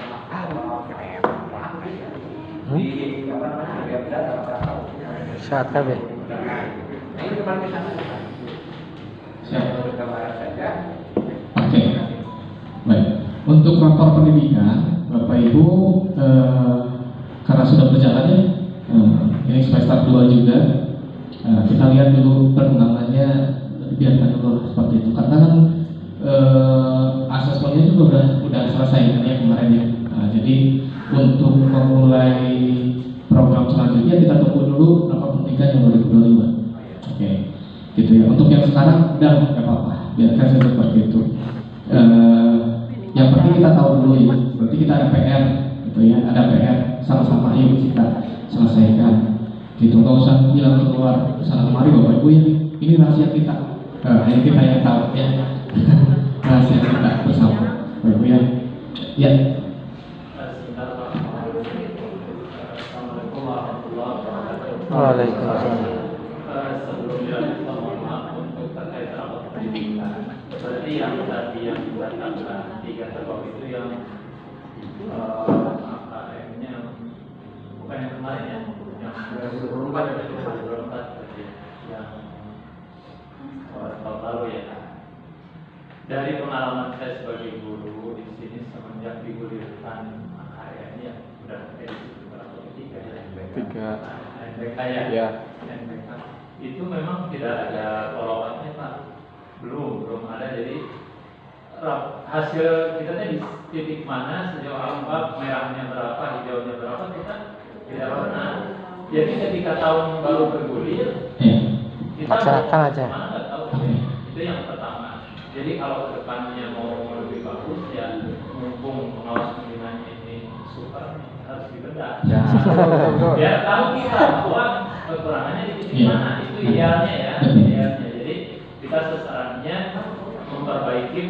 apa namanya dia dalam tahu. saat KB. Nah ini kembali ke sana. Saya gambaran saja. Oke. Baik. Untuk rapor pendidikan, Bapak Ibu, karena sudah berjalan ya, ini semester 2 juga, kita lihat dulu perkembangannya, biarkan dulu seperti itu. Karena kan asesmennya juga udah selesai kan ya kemarin ya. Nah, jadi untuk memulai program selanjutnya kita tunggu dulu rapat pendidikan yang 2025. Oke, gitu ya. Untuk yang sekarang udah nggak apa-apa, biarkan saja seperti itu. Yang penting kita tahu dulu ya. Berarti kita ada PR, gitu ya. Ada PR sama-sama yuk kita selesaikan. Gitu, nggak usah bilang keluar sana kemari Bapak Ibu ya. Ini rahasia kita. Hanya kita yang tahu ya. Rahasia kita bersama, Bapak Ibu ya. Ya. Assalamualaikum warahmatullahi wabarakatuh. Waalaikumsalam. Sebelumnya mohon maaf untuk terkait rapat pendidikan. Berarti yang tadi yang dikatakan 3 sebab itu yang AKM-nya bukan yang kemarin ya, yang 2024 berarti yang tahun lalu ya. Dari pengalaman saya sebagai guru di sini semenjak digulirkan AKM-nya udah edisi berapa ketiga ya? NBK ya. NBK itu memang tidak ada follow-up-nya Pak. Belum ada. Jadi hasil kita di titik mana sejauh apa, merahnya berapa, hijaunya berapa, kita tidak pernah. Jadi ketika tahun baru bergulir, kita Laksanakan aja. mana nggak tahu. Itu yang pertama. Jadi kalau kedepannya mau lebih bagus ya, mumpung pengawas pembinaannya ini super, harus dibedah. Biar tahu kita bahwa kekurangannya di titik mana. Itu idealnya ya, idealnya. Jadi kita sasarannya memperbaiki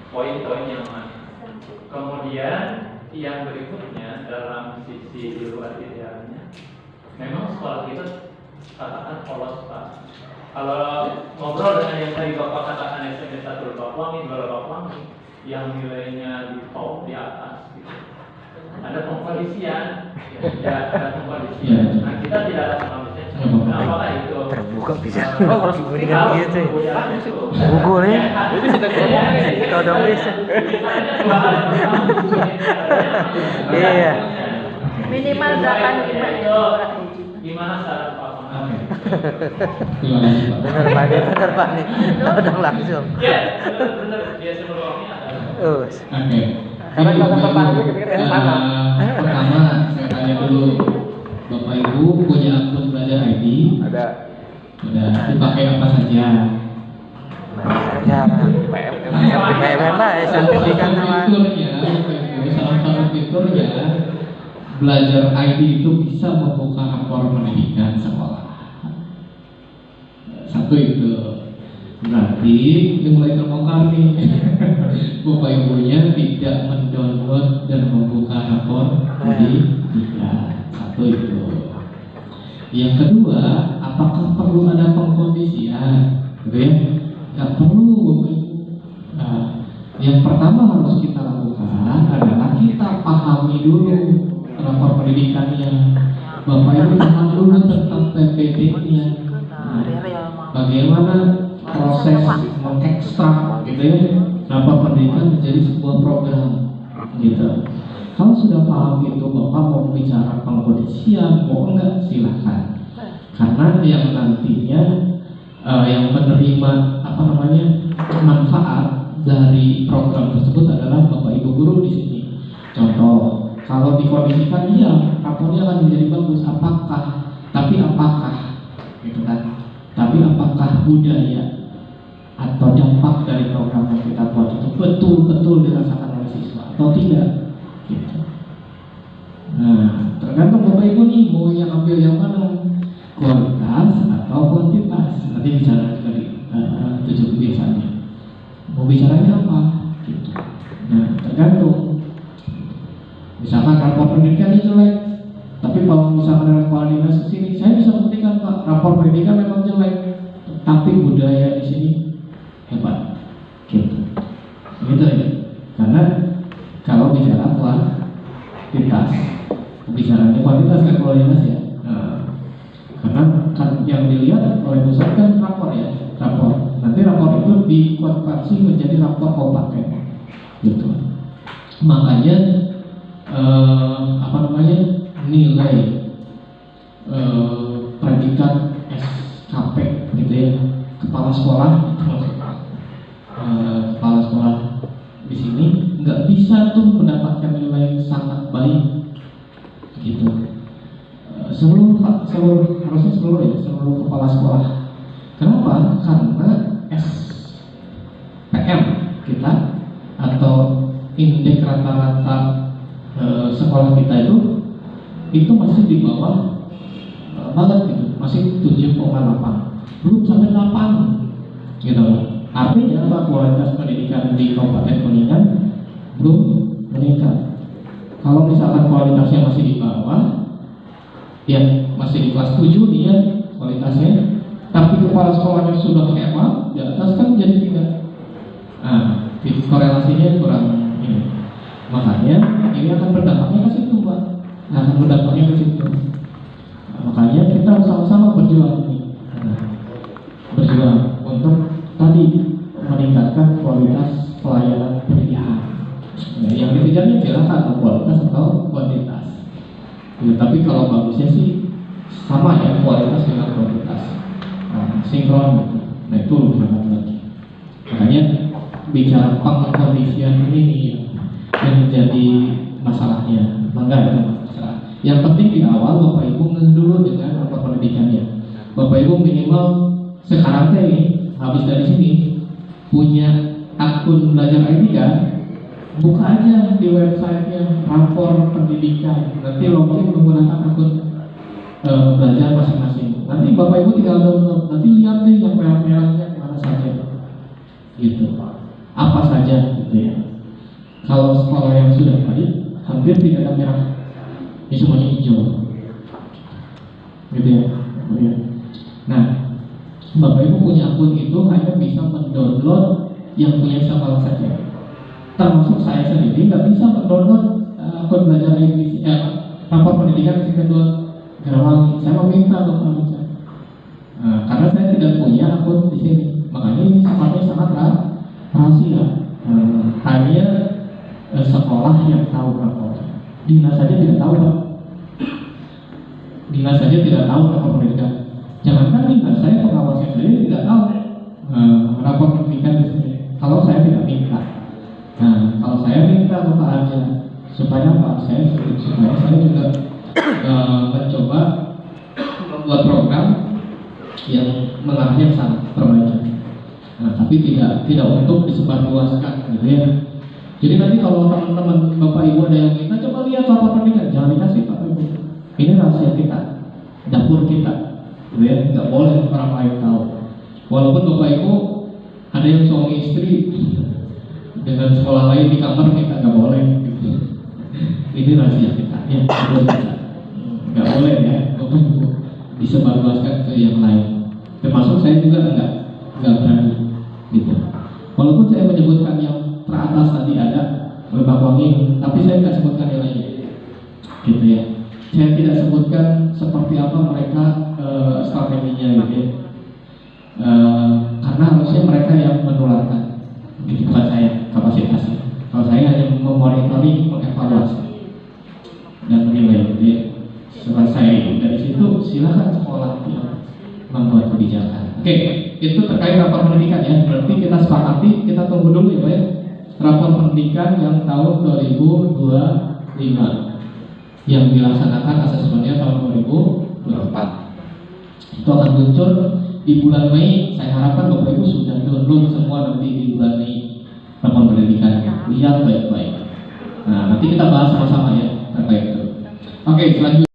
poin-poin yang mana. Kemudian yang berikutnya dalam sisi di luar idealnya, memang sekolah kita katakan polos Pak. Kalau ngobrol dengan yang tadi Bapak katakan SMP 1 Lebakwangi, 2 Lebakwangi, yang nilainya di atas, gitu. Ada pengkondisian, ya ada pengkondisian. Nah kita tidak ada pengkondisian. Nah, apakah itu Terbuka bisa. Oh, harus begini gitu. Buku nih. Itu sudah Kau dong bisa. Iya. Minimal 8 gimana cara Pak? Terima kasih Pak. Bener Pak nih. Udah langsung. Ya, benar. Dia sebelumnya ada. Oke. Karena kalau pertanyaannya ketika yang mana? Pertama saya tanya dulu, Bapak Ibu punya akun belajar ID? Ada. Sudah dipakai apa saja? Ya, PM lah, sertifikat sama. Fiturnya, salah satu fiturnya belajar ID itu bisa membuka rapor pendidikan sekolah. Satu itu. Berarti ini mulai terbongkar nih. Bapak Ibunya tidak mendownload dan membuka rapor pendidikan. Satu itu. Yang kedua, apakah perlu ada pengkondisian? Gitu ya? Nggak perlu, Bapak Ibu. Nah, yang pertama harus kita lakukan adalah kita pahami dulu rapor pendidikannya. Bapak Ibu paham dulu tentang PPD-nya. Nah, bagaimana proses mengekstrak gitu ya rapor pendidikan menjadi sebuah program gitu. Kalau sudah paham itu Bapak mau bicara pengkondisian mau enggak silahkan. Karena yang nantinya yang menerima manfaat dari program tersebut adalah Bapak Ibu guru di sini. Contoh, kalau dikondisikan iya rapornya akan menjadi bagus. Apakah gitu kan? Tapi apakah budaya atau dampak dari program yang kita buat itu betul-betul dirasakan oleh siswa atau tidak? Gitu. Nah, tergantung Bapak Ibu nih mau yang ambil yang mana, kualitas atau kuantitas. Nanti bicara dari 7 kebiasaannya. Mau bicaranya apa? Gitu. Nah, tergantung. Misalkan rapor pendidikan ini jelek, tapi kalau misalkan ada kepala dinas ke sini, saya bisa buktikan Pak, rapor pendidikan memang jelek, tapi budaya di sini hebat. Gitu. Gitu ya. Karena kalau bicara kuantitas, bicaranya kuantitas kan kepala dinas ya. Nah, karena kan yang dilihat oleh pusat kan rapor ya, rapor. Nanti rapor itu dikonversi menjadi rapor kabupaten. Gitu. Makanya nilai predikat SKP ya, kepala sekolah kepala sekolah di sini nggak bisa tuh mendapatkan nilai yang sangat baik gitu. Seluruh kepala sekolah. Kenapa? Karena SPM kita atau indeks rata-rata sekolah kita itu masih di bawah banget gitu, masih 7,8, belum sampai 8 gitu. Artinya apa, kualitas pendidikan di Kabupaten Kuningan belum meningkat. Kalau misalkan kualitasnya masih di bawah, ya masih di kelas 7 nih ya kualitasnya, tapi kepala sekolahnya sudah hebat, di atas kan jadi tidak. Nah, korelasinya kurang ini. Makanya ini akan berdampaknya ke situ, Pak. Akan berdampaknya ke situ. Makanya kita sama-sama berjuang nih. Berjuang untuk tadi meningkatkan kualitas pelayanan pendidikan. Nah, yang dikejarnya silakan kualitas atau kuantitas. Ya, tapi kalau bagusnya sih sama ya, kualitas dengan kuantitas, sinkron gitu. Nah itu lebih hebat lagi. Makanya bicara pengkondisian ini yang menjadi masalahnya, enggak itu masalah. Yang penting di awal Bapak Ibu dulu dengan apa pendidikannya. Bapak Ibu minimal sekarang teh habis dari sini punya akun belajar ID kan? Buka aja di websitenya rapor pendidikan. Nanti login menggunakan akun belajar masing-masing. Nanti Bapak Ibu tinggal download. Nanti lihat deh yang merah-merahnya mana saja. Gitu. Apa saja gitu ya. Kalau sekolah yang sudah baik, hampir tidak ada merah. Ini semuanya hijau. Gitu ya. Nah, Bapak Ibu punya akun itu hanya bisa mendownload yang punya sekolah saja. Termasuk saya sendiri nggak bisa mendownload akun belajar ID, rapor pendidikan tingkat 2 Garawangi. Saya meminta untuk bisa. Karena saya tidak punya akun di sini, makanya ini sifatnya sangat rahasia. Hanya sekolah yang tahu rapor. Dinas saja tidak tahu, Pak. Dinas saja tidak tahu rapor pendidikan. Jangankan dinas, saya pengawasnya sendiri tidak tahu rapor pendidikan di sini. Kalau saya tidak minta. Nah, kalau saya minta Bapak aja supaya apa? Supaya saya juga mencoba membuat program yang mengarahnya ke sana perbaikan. Nah, tapi tidak untuk disebarluaskan gitu ya. Jadi nanti kalau teman-teman Bapak Ibu ada yang minta, coba lihat rapor pendidikan, jangan dikasih Bapak Ibu. Ini rahasia kita, dapur kita, gitu ya. Nggak boleh orang lain tahu. Walaupun Bapak Ibu ada yang suami istri dengan sekolah lain di kamar, kita nggak boleh gitu. Ini rahasia kita ya, nggak boleh ya untuk disebarluaskan ke yang lain. Termasuk saya juga nggak berani gitu. Walaupun saya menyebutkan yang teratas tadi ada Lebak Wangi, tapi saya nggak sebutkan nilainya gitu ya. Saya tidak sebutkan seperti apa mereka strateginya gitu ya. Karena harusnya mereka yang menularkan, bukan saya kapasitasnya. Kalau saya hanya memonitoring, mengevaluasi dan menilai gitu ya. Selesai dari situ silakan sekolah yang membuat kebijakan. Oke, itu terkait rapor pendidikan ya. Berarti kita sepakati, kita tunggu dulu ya Pak ya, rapor pendidikan yang tahun 2025 yang dilaksanakan asesmennya tahun 2024. Itu akan muncul di bulan Mei. Saya harapkan Bapak Ibu sudah download semua nanti di bulan Mei rapor pendidikannya. Lihat baik-baik. Nah, nanti kita bahas sama-sama ya terkait itu. Oke, selanjutnya